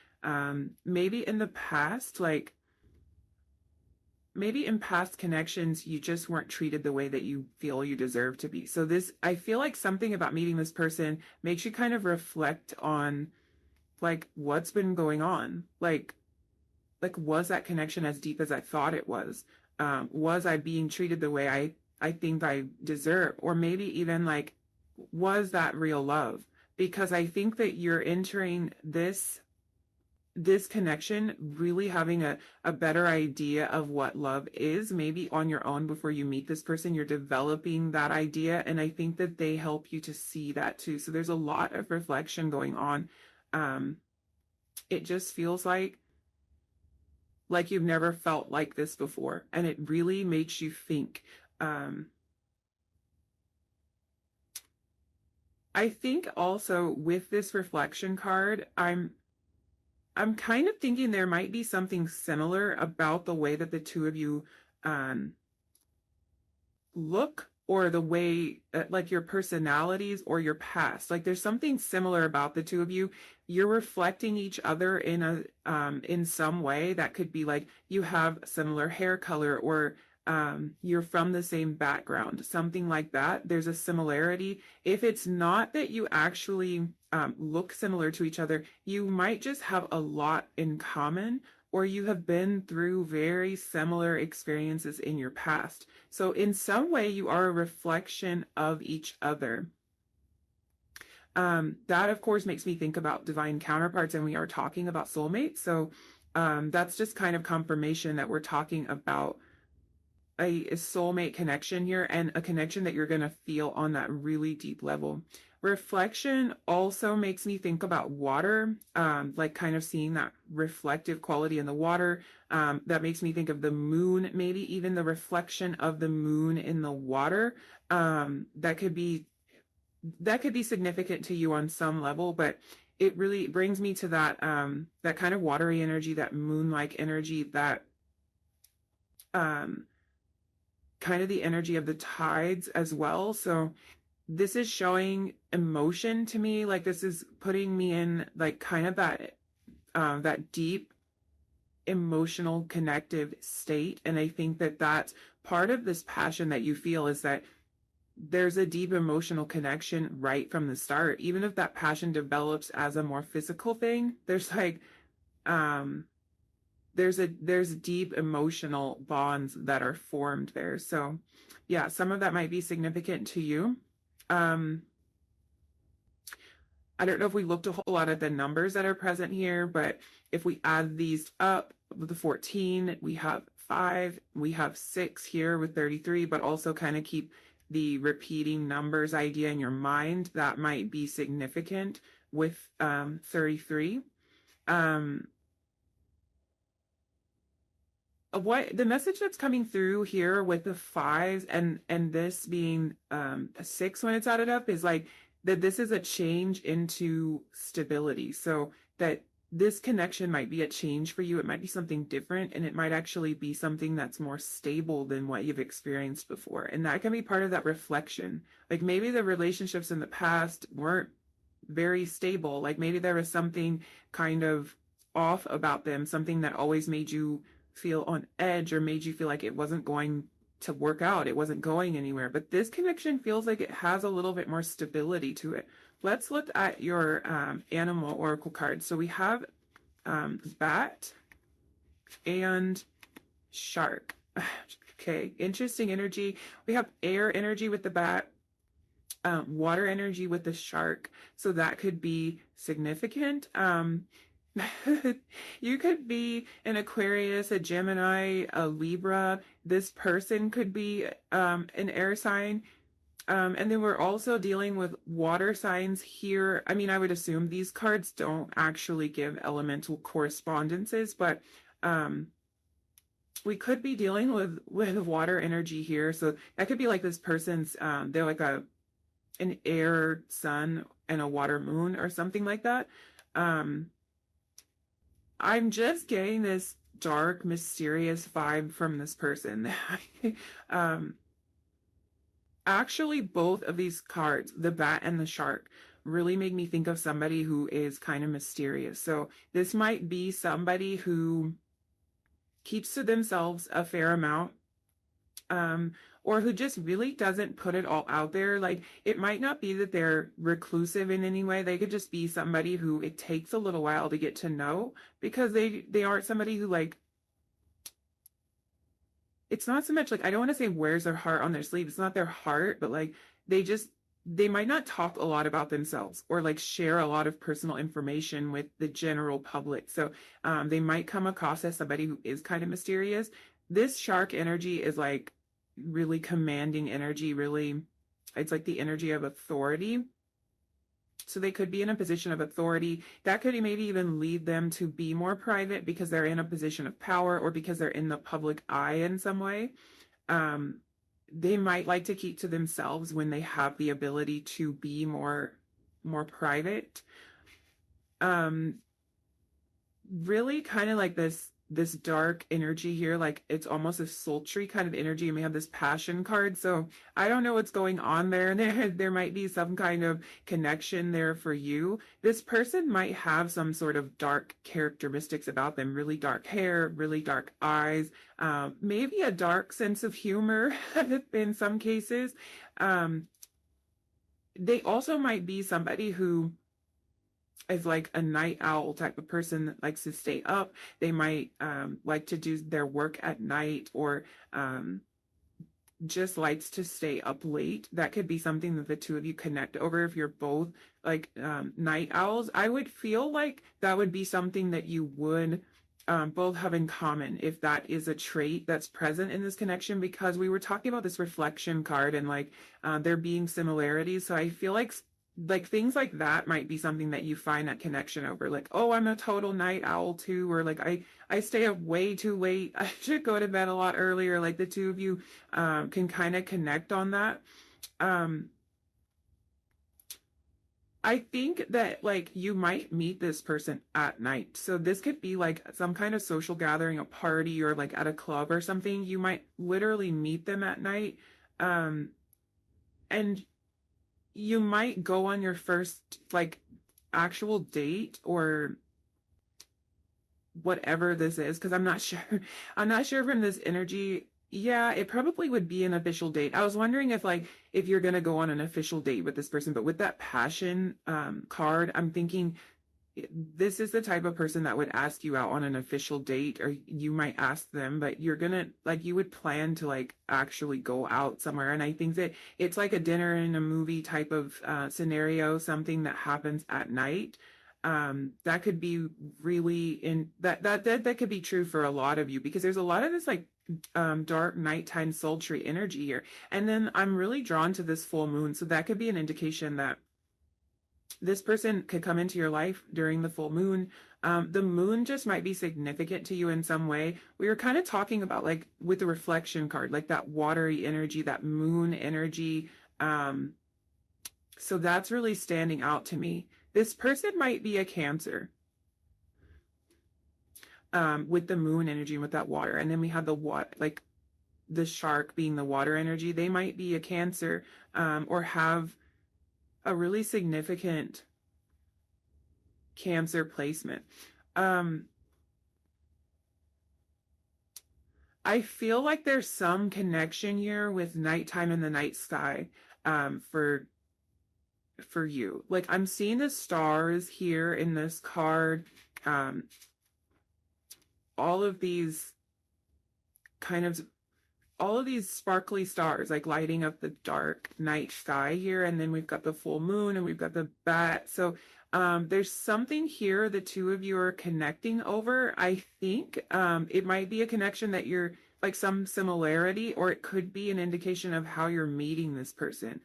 A: maybe in the past, like maybe in past connections, you just weren't treated the way that you feel you deserve to be. So this, I feel like something about meeting this person makes you kind of reflect on like what's been going on. Like was that connection as deep as I thought it was? Was I being treated the way I think I deserve? Or maybe even like, was that real love? Because I think that you're entering this connection really having a better idea of what love is, maybe on your own. Before you meet this person, you're developing that idea, and I think that they help you to see that too. So there's a lot of reflection going on. It just feels like you've never felt like this before, and it really makes you think. I think also with this reflection card, I'm kind of thinking there might be something similar about the way that the two of you look, or the way like your personalities or your past. Like there's something similar about the two of you. You're reflecting each other in some way. That could be like you have similar hair color, or you're from the same background, something like that. There's a similarity. If it's not that you actually look similar to each other, you might just have a lot in common, or you have been through very similar experiences in your past. So in some way, you are a reflection of each other. That, of course, makes me think about divine counterparts, and we are talking about soulmates. So that's just kind of confirmation that we're talking about a soulmate connection here, and a connection that you're going to feel on that really deep level. Reflection also makes me think about water, like kind of seeing that reflective quality in the water. That makes me think of the moon, maybe even the reflection of the moon in the water. That could be significant to you on some level, but it really brings me to that that kind of watery energy, that moon-like energy, that kind of the energy of the tides as well. So this is showing emotion to me. Like this is putting me in like kind of that deep emotional connective state. And I think that that's part of this passion that you feel, is that there's a deep emotional connection right from the start. Even if that passion develops as a more physical thing, there's like there's deep emotional bonds that are formed there. So yeah, some of that might be significant to you. I don't know if we looked a whole lot at the numbers that are present here, but if we add these up, with the 14, we have 5, we have 6 here with 33, but also kind of keep the repeating numbers idea in your mind. That might be significant with 33. What the message that's coming through here with the 5s and this being a 6 when it's added up is like that this is a change into stability. So that this connection might be a change for you. It might be something different, and it might actually be something that's more stable than what you've experienced before. And that can be part of that reflection. Like maybe the relationships in the past weren't very stable. Like maybe there was something kind of off about them, something that always made you feel on edge, or made you feel like it wasn't going to work out. It wasn't going anywhere. But this connection feels like it has a little bit more stability to it. Let's look at your animal oracle cards. So we have bat and shark. Okay, interesting energy. We have air energy with the bat, water energy with the shark. So that could be significant. You could be an Aquarius, a Gemini, a Libra. This person could be an air sign. And then we're also dealing with water signs here. I mean, I would assume these cards don't actually give elemental correspondences, but we could be dealing with water energy here. So that could be like this person's, they're like an air sun and a water moon or something like that. I'm just getting this dark, mysterious vibe from this person. Actually, both of these cards, the bat and the shark, really make me think of somebody who is kind of mysterious. So this might be somebody who keeps to themselves a fair amount, or who just really doesn't put it all out there. Like, it might not be that they're reclusive in any way. They could just be somebody who it takes a little while to get to know, because they aren't somebody who, like, it's not so much like, I don't want to say wears their heart on their sleeve. It's not their heart, but like they might not talk a lot about themselves or like share a lot of personal information with the general public. So they might come across as somebody who is kind of mysterious. This shark energy is like really commanding energy, really, it's like the energy of authority. So they could be in a position of authority. That could maybe even lead them to be more private because they're in a position of power, or because they're in the public eye in some way. They might like to keep to themselves when they have the ability to be more private. Really kind of like this dark energy here, like it's almost a sultry kind of energy, and we have this passion card. So I don't know what's going on there. There might be some kind of connection there for you. This person might have some sort of dark characteristics about them, really dark hair, really dark eyes, maybe a dark sense of humor in some cases. They also might be somebody who is like a night owl type of person that likes to stay up. They might like to do their work at night, or just likes to stay up late. That could be something that the two of you connect over if you're both like night owls. I would feel like that would be something that you would both have in common, if that is a trait that's present in this connection, because we were talking about this reflection card and like there being similarities. So I feel like things like that might be something that you find that connection over. Like, oh, I'm a total night owl too, or like I stay up way too late. I should go to bed a lot earlier. Like the two of you can kind of connect on that. I think that like you might meet this person at night. So this could be like some kind of social gathering, a party, or like at a club or something. You might literally meet them at night. And you might go on your first like actual date, or whatever this is, because I'm not sure. I'm not sure from this energy. Yeah, it probably would be an official date. I was wondering if you're gonna go on an official date with this person, but with that passion card, I'm thinking this is the type of person that would ask you out on an official date, or you might ask them, but you're gonna like, you would plan to like actually go out somewhere. And I think that it's like a dinner and a movie type of scenario, something that happens at night. That could be really that could be true for a lot of you, because there's a lot of this like dark nighttime sultry energy here. And then I'm really drawn to this full moon, so that could be an indication that this person could come into your life during the full moon. The moon just might be significant to you in some way. We were kind of talking about like with the reflection card, like that watery energy, that moon energy. So that's really standing out to me. This person might be a Cancer, with the moon energy and with that water. And then we have like the shark being the water energy. They might be a Cancer, or have a really significant Cancer placement. I feel like there's some connection here with nighttime in the night sky, for you. Like I'm seeing the stars here in this card. Um, all of these kind of all of these sparkly stars like lighting up the dark night sky here, and then we've got the full moon and we've got the bat. So there's something here the two of you are connecting over. I think it might be a connection that you're like some similarity, or it could be an indication of how you're meeting this person.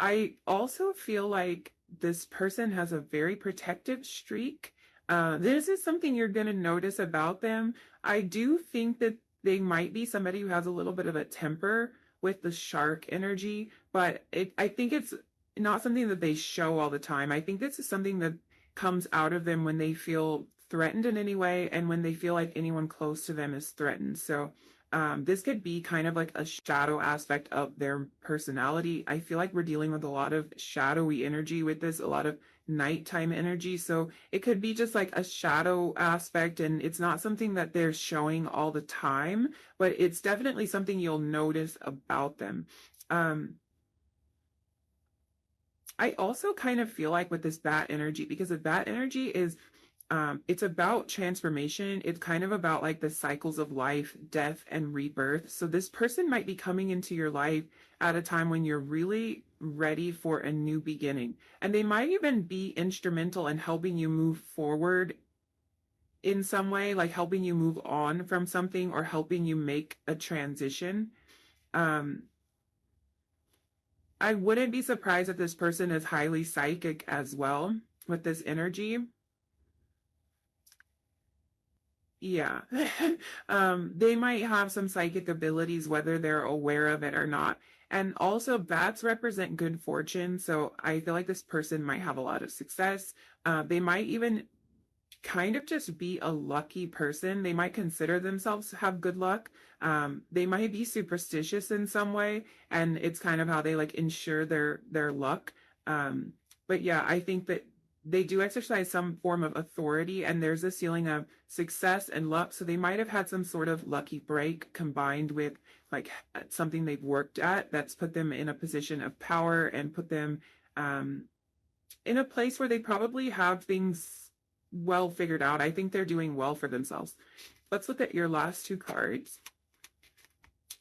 A: I also feel like this person has a very protective streak. This is something you're going to notice about them. I do think that they might be somebody who has a little bit of a temper with the shark energy, but I think it's not something that they show all the time. I think this is something that comes out of them when they feel threatened in any way and when they feel like anyone close to them is threatened. So this could be kind of like a shadow aspect of their personality. I feel like we're dealing with a lot of shadowy energy with this, a lot of nighttime energy. So it could be just like a shadow aspect, and it's not something that they're showing all the time, but it's definitely something you'll notice about them. I also kind of feel like with this bat energy, because the bat energy is it's about transformation. It's kind of about like the cycles of life, death, and rebirth. So this person might be coming into your life at a time when you're really ready for a new beginning. And they might even be instrumental in helping you move forward in some way, like helping you move on from something or helping you make a transition. Um, I wouldn't be surprised if this person is highly psychic as well with this energy. Yeah. They might have some psychic abilities, whether they're aware of it or not. And also, bats represent good fortune. So I feel like this person might have a lot of success. They might even kind of just be a lucky person. They might consider themselves to have good luck. They might be superstitious in some way, and it's kind of how they like ensure their luck. But yeah, I think that they do exercise some form of authority, and there's this feeling of success and luck. So they might have had some sort of lucky break combined with like something they've worked at that's put them in a position of power and put them um, in a place where they probably have things well figured out. I think they're doing well for themselves. Let's look at your last two cards.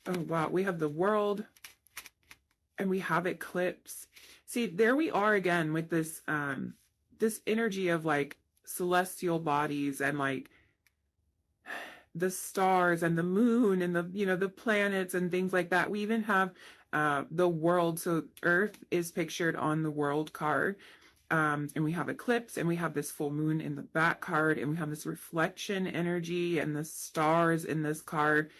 A: Oh, wow. We have the World and we have Eclipse. See, there we are again with this this energy of like celestial bodies and like the stars and the moon and the the planets and things like that. We even have the world. So Earth is pictured on the World card. And we have eclipse, and we have this full moon in the back card, and we have this reflection energy and the stars in this card.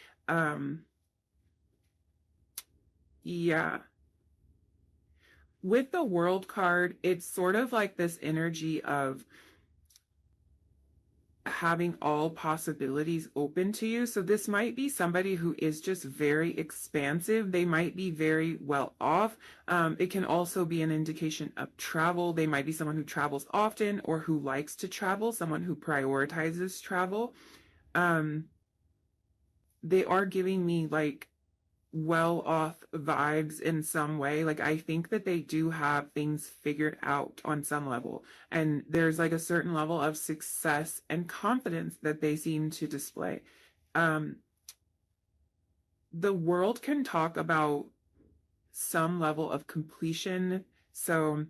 A: Yeah. With the World card, it's sort of like this energy of having all possibilities open to you. So this might be somebody who is just very expansive. They might be very well off. It can also be an indication of travel. They might be someone who travels often or who likes to travel, someone who prioritizes travel. They are giving me like well off vibes in some way. Like I think that they do have things figured out on some level, and there's like a certain level of success and confidence that they seem to display. um the World can talk about some level of completion. So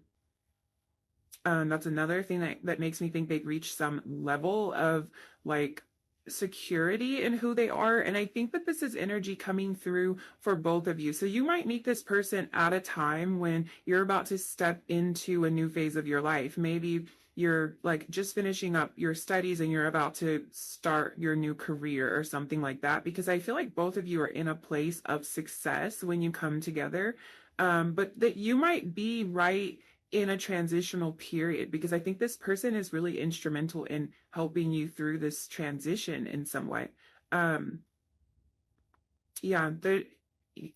A: that's another thing that makes me think they've reached some level of like security in who they are. And I think that this is energy coming through for both of you. So you might meet this person at a time when you're about to step into a new phase of your life. Maybe you're like just finishing up your studies and you're about to start your new career or something like that, because I feel like both of you are in a place of success when you come together. But that you might be right in a transitional period, because I think this person is really instrumental in helping you through this transition in some way. Um, yeah,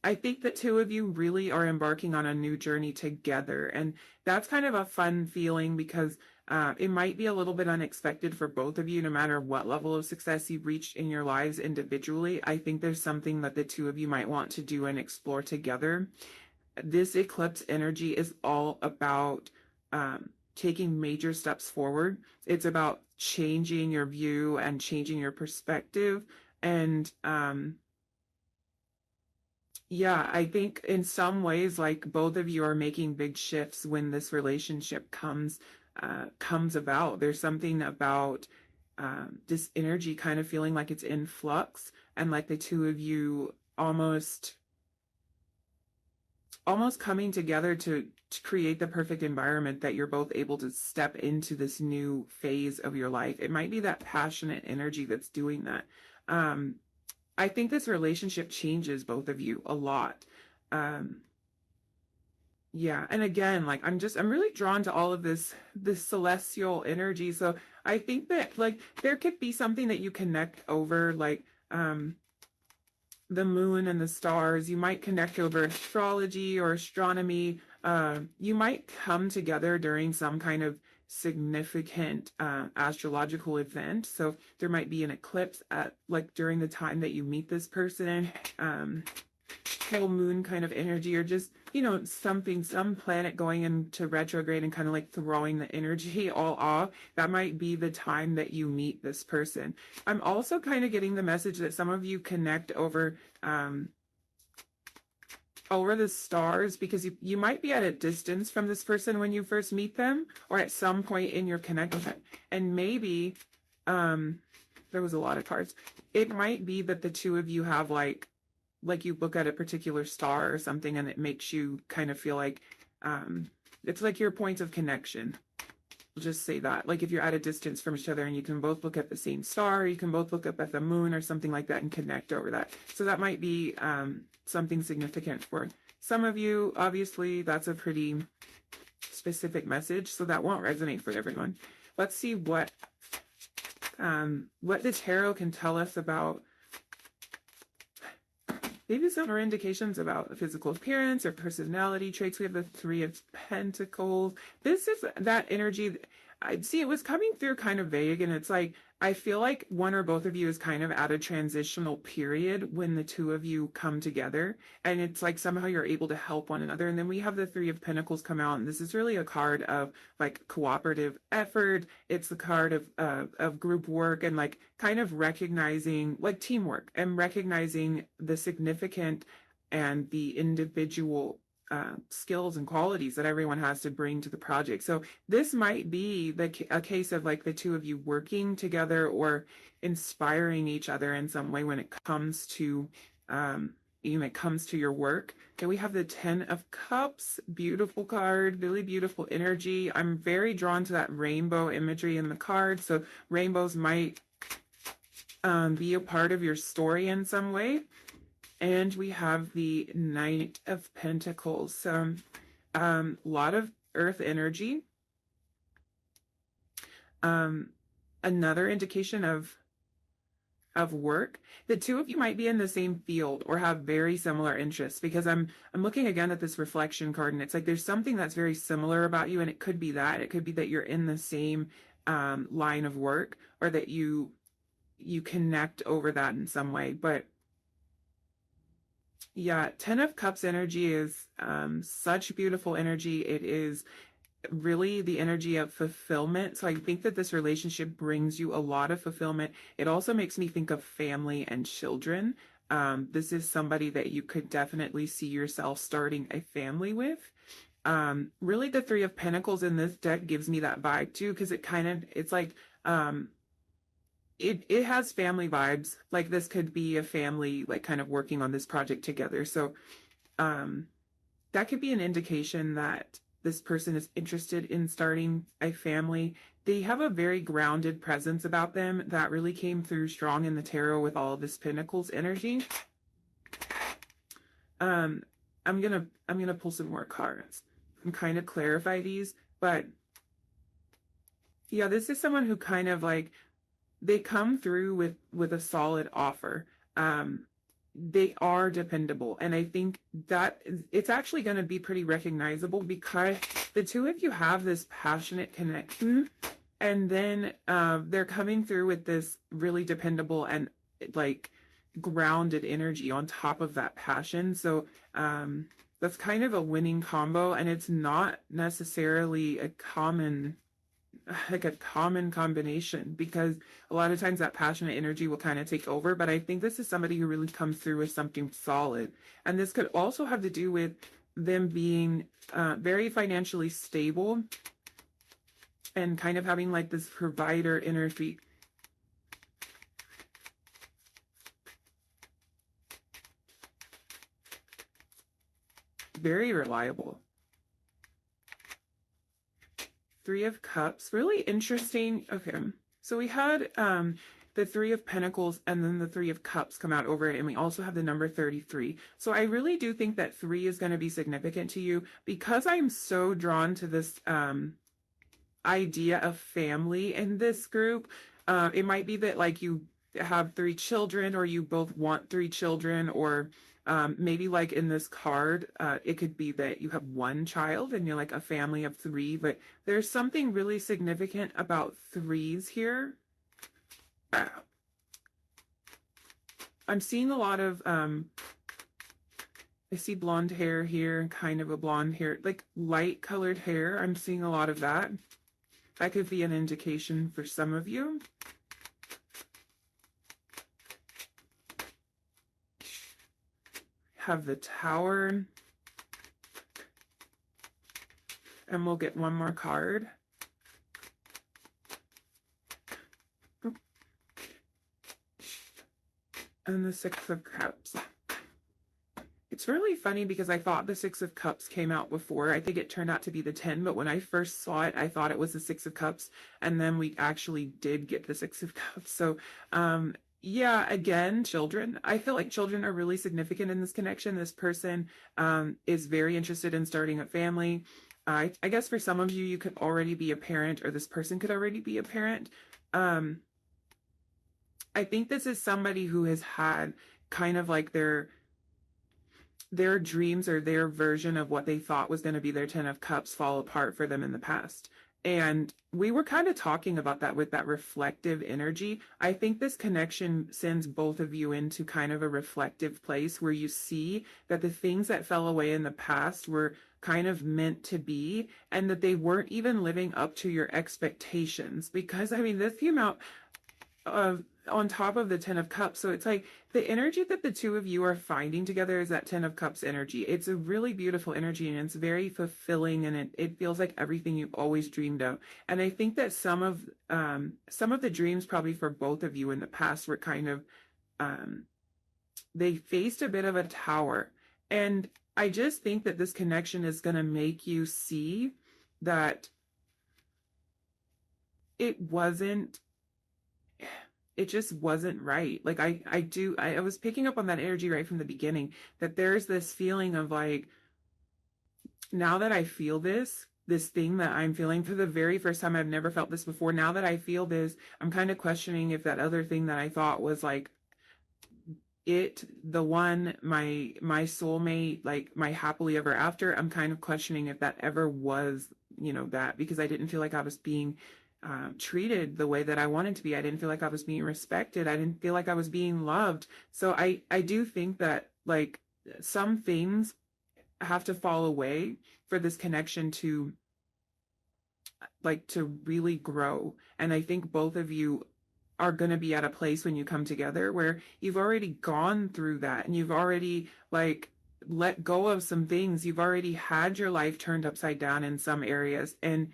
A: I think the two of you really are embarking on a new journey together, and that's kind of a fun feeling because It might be a little bit unexpected for both of you, no matter what level of success you've reached in your lives individually. I think there's something that the two of you might want to do and explore together. This eclipse energy is all about taking major steps forward. It's about changing your view and changing your perspective. And yeah, I think in some ways, like both of you are making big shifts when this relationship comes about. There's something about this energy kind of feeling like it's in flux, and like the two of you almost coming together to create the perfect environment that you're both able to step into this new phase of your life. It might be that passionate energy that's doing that. I think this relationship changes both of you a lot. Yeah, and again, like I'm really drawn to all of this celestial energy. So I think that like there could be something that you connect over, like the moon and the stars. You might connect over astrology or astronomy. You might come together during some kind of significant astrological event. So there might be an eclipse at like during the time that you meet this person. Full moon kind of energy, or just, you know, some planet going into retrograde and kind of like throwing the energy all off. That might be the time that you meet this person. I'm also kind of getting the message that some of you connect over the stars, because you might be at a distance from this person when you first meet them, or at some point in your connection. And maybe there was a lot of cards. It might be that the two of you have like you look at a particular star or something, and it makes you kind of feel like it's like your point of connection. I'll just say that. Like if you're at a distance from each other and you can both look at the same star, you can both look up at the moon or something like that and connect over that. So that might be something significant for some of you. Obviously, that's a pretty specific message, so that won't resonate for everyone. Let's see what the tarot can tell us about maybe some more indications about physical appearance or personality traits. We have the Three of Pentacles. This is that energy. I'd see it was coming through kind of vague, and it's like, I feel like one or both of you is kind of at a transitional period when the two of you come together, and it's like somehow you're able to help one another. And then we have the Three of Pentacles come out, and this is really a card of like cooperative effort. It's the card of group work, and like kind of recognizing like teamwork and recognizing the significant and the individual skills and qualities that everyone has to bring to the project. So this might be a case of like the two of you working together or inspiring each other in some way when it comes to your work. Okay, we have the Ten of Cups, beautiful card, really beautiful energy. I'm very drawn to that rainbow imagery in the card. So rainbows might be a part of your story in some way. And we have the Knight of Pentacles. A lot of earth energy. Another indication of work. The two of you might be in the same field or have very similar interests, because I'm looking again at this reflection card, and it's like there's something that's very similar about you, and it could be that. It could be that you're in the same line of work, or that you connect over that in some way. But yeah, Ten of Cups energy is such beautiful energy. It is really the energy of fulfillment. So I think that this relationship brings you a lot of fulfillment. It also makes me think of family and children. This is somebody that you could definitely see yourself starting a family with. Really, the Three of Pentacles in this deck gives me that vibe too, because it's like it has family vibes. Like this could be a family, like kind of working on this project together. So that could be an indication that this person is interested in starting a family. They have a very grounded presence about them that really came through strong in the tarot with all of this Pentacles energy. I'm gonna pull some more cards and kind of clarify these, but yeah, this is someone who kind of like, they come through with a solid offer. They are dependable, and I think that it's actually going to be pretty recognizable, because the two of you have this passionate connection, and then they're coming through with this really dependable and like grounded energy on top of that passion. So that's kind of a winning combo, and it's not necessarily a common combination, because a lot of times that passionate energy will kind of take over. But I think this is somebody who really comes through with something solid, and this could also have to do with them being very financially stable and kind of having like this provider energy. Very reliable. Three of Cups, really interesting. Okay, so we had the Three of Pentacles and then the Three of Cups come out over it, and we also have the number 33. So I really do think that 3 is going to be significant to you, because I'm so drawn to this idea of family in this group. It might be that like you have 3 children, or you both want 3 children, or maybe like in this card, it could be that you have 1 child and you're like a family of 3, but there's something really significant about 3s here. I'm seeing a lot of, I see blonde hair here, kind of a blonde hair, like light colored hair. I'm seeing a lot of that. That could be an indication for some of you. Have the Tower, and we'll get one more card. And the Six of Cups. It's really funny because I thought the Six of Cups came out before. I think it turned out to be the 10, but when I first saw it, I thought it was the Six of Cups, and then we actually did get the Six of Cups. So yeah, again, children. I feel like children are really significant in this connection. This person is very interested in starting a family. I guess for some of you, you could already be a parent, or this person could already be a parent. I think this is somebody who has had kind of like their dreams, or their version of what they thought was going to be their 10 of Cups, fall apart for them in the past. And we were kind of talking about that with that reflective energy. I think this connection sends both of you into kind of a reflective place where you see that the things that fell away in the past were kind of meant to be, and that they weren't even living up to your expectations. Because, I mean, this came out on top of the 10 of Cups. So it's like the energy that the two of you are finding together is that 10 of Cups energy. It's a really beautiful energy, and it's very fulfilling, and it feels like everything you've always dreamed of. And I think that some of the dreams probably for both of you in the past were kind of they faced a bit of a tower. And I just think that this connection is going to make you see that it just wasn't right. Like I was picking up on that energy right from the beginning, that there's this feeling of like, now that I feel this thing that I'm feeling for the very first time, I've never felt this before. Now that I feel this, I'm kind of questioning if that other thing that I thought was like the one, my soulmate, like my happily ever after, I'm kind of questioning if that ever was, that, because I didn't feel like I was being treated the way that I wanted to be. I didn't feel like I was being respected. I didn't feel like I was being loved. So I do think that like some things have to fall away for this connection to really grow. And I think both of you are going to be at a place when you come together where you've already gone through that, and you've already like let go of some things. You've already had your life turned upside down in some areas, and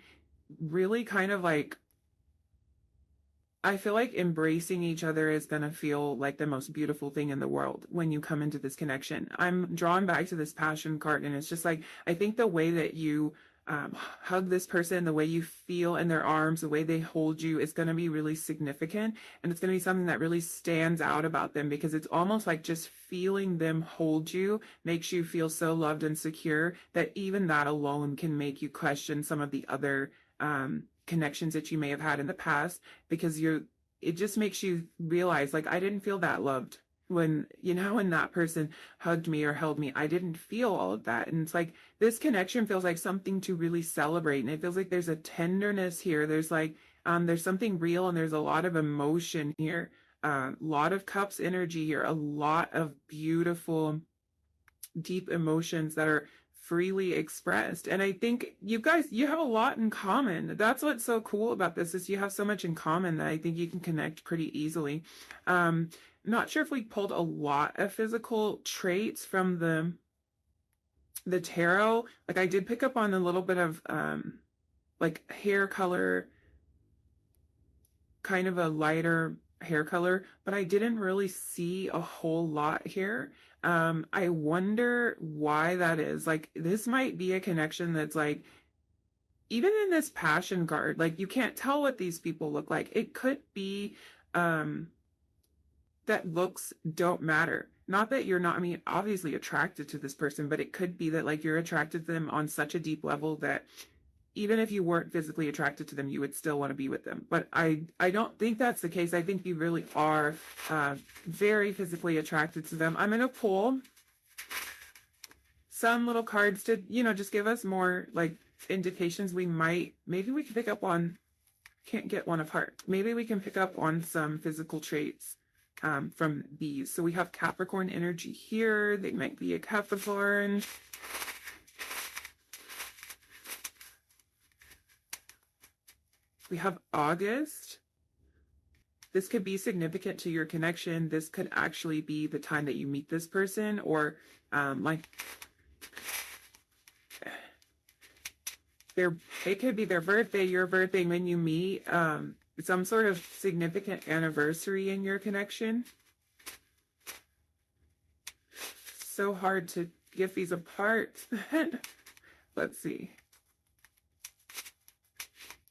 A: really kind of like, I feel like embracing each other is going to feel like the most beautiful thing in the world when you come into this connection. I'm drawn back to this Passion card, and it's just like, I think the way that you hug this person, the way you feel in their arms, the way they hold you is going to be really significant. And it's going to be something that really stands out about them, because it's almost like just feeling them hold you makes you feel so loved and secure that even that alone can make you question some of the other connections that you may have had in the past, because it just makes you realize, like, I didn't feel that loved. when, you know, when that person hugged me or held me, I didn't feel all of that. And it's like this connection feels like something to really celebrate. And it feels like there's a tenderness here. There's something real, and there's a lot of emotion here. A lot of cups energy here, a lot of beautiful, deep emotions that are freely expressed. And I think you guys, you have a lot in common. That's what's so cool about this, is you have so much in common that I think you can connect pretty easily. Not sure if we pulled a lot of physical traits from the tarot. Like I did pick up on a little bit of like hair color, kind of a lighter hair color, but I didn't really see a whole lot here. I wonder why that is. Like this might be a connection that's like, even in this passion card, like you can't tell what these people look like. It could be that looks don't matter. Not that you're not, I mean, obviously attracted to this person, but it could be that like you're attracted to them on such a deep level that even if you weren't physically attracted to them, you would still want to be with them. But I don't think that's the case. I think you really are very physically attracted to them. I'm going to pull some little cards to, you know, just give us more like indications. Maybe we can pick up on, can't get one apart. Maybe we can pick up on some physical traits from these. So we have Capricorn energy here. They might be a Capricorn. We have August. This could be significant to your connection. This could actually be the time that you meet this person, or like it could be their birthday, your birthday, when you meet, some sort of significant anniversary in your connection. So hard to get these apart. Let's see.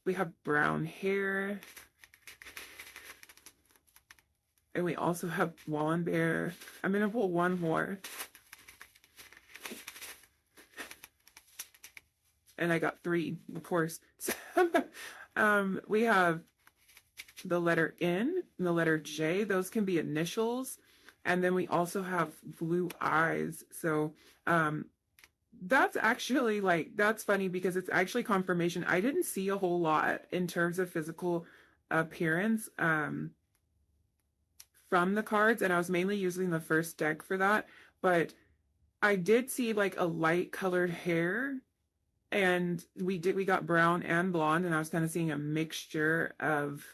A: We have brown hair. And we also have blonde hair. I'm going to pull one more. And I got 3, of course. We have the letter N and the letter J. Those can be initials. And then we also have blue eyes. So that's actually like, that's funny because it's actually confirmation. I didn't see a whole lot in terms of physical appearance from the cards, and I was mainly using the first deck for that, but I did see like a light colored hair, and we got brown and blonde, and I was kind of seeing a mixture of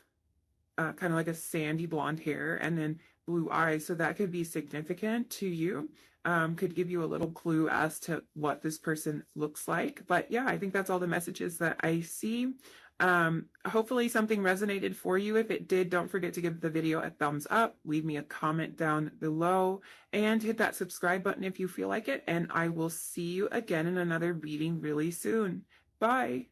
A: kind of like a sandy blonde hair and then blue eyes. So that could be significant to you. Could give you a little clue as to what this person looks like. But yeah, I think that's all the messages that I see. Hopefully something resonated for you. If it did, don't forget to give the video a thumbs up, leave me a comment down below, and hit that subscribe button if you feel like it. And I will see you again in another reading really soon. Bye.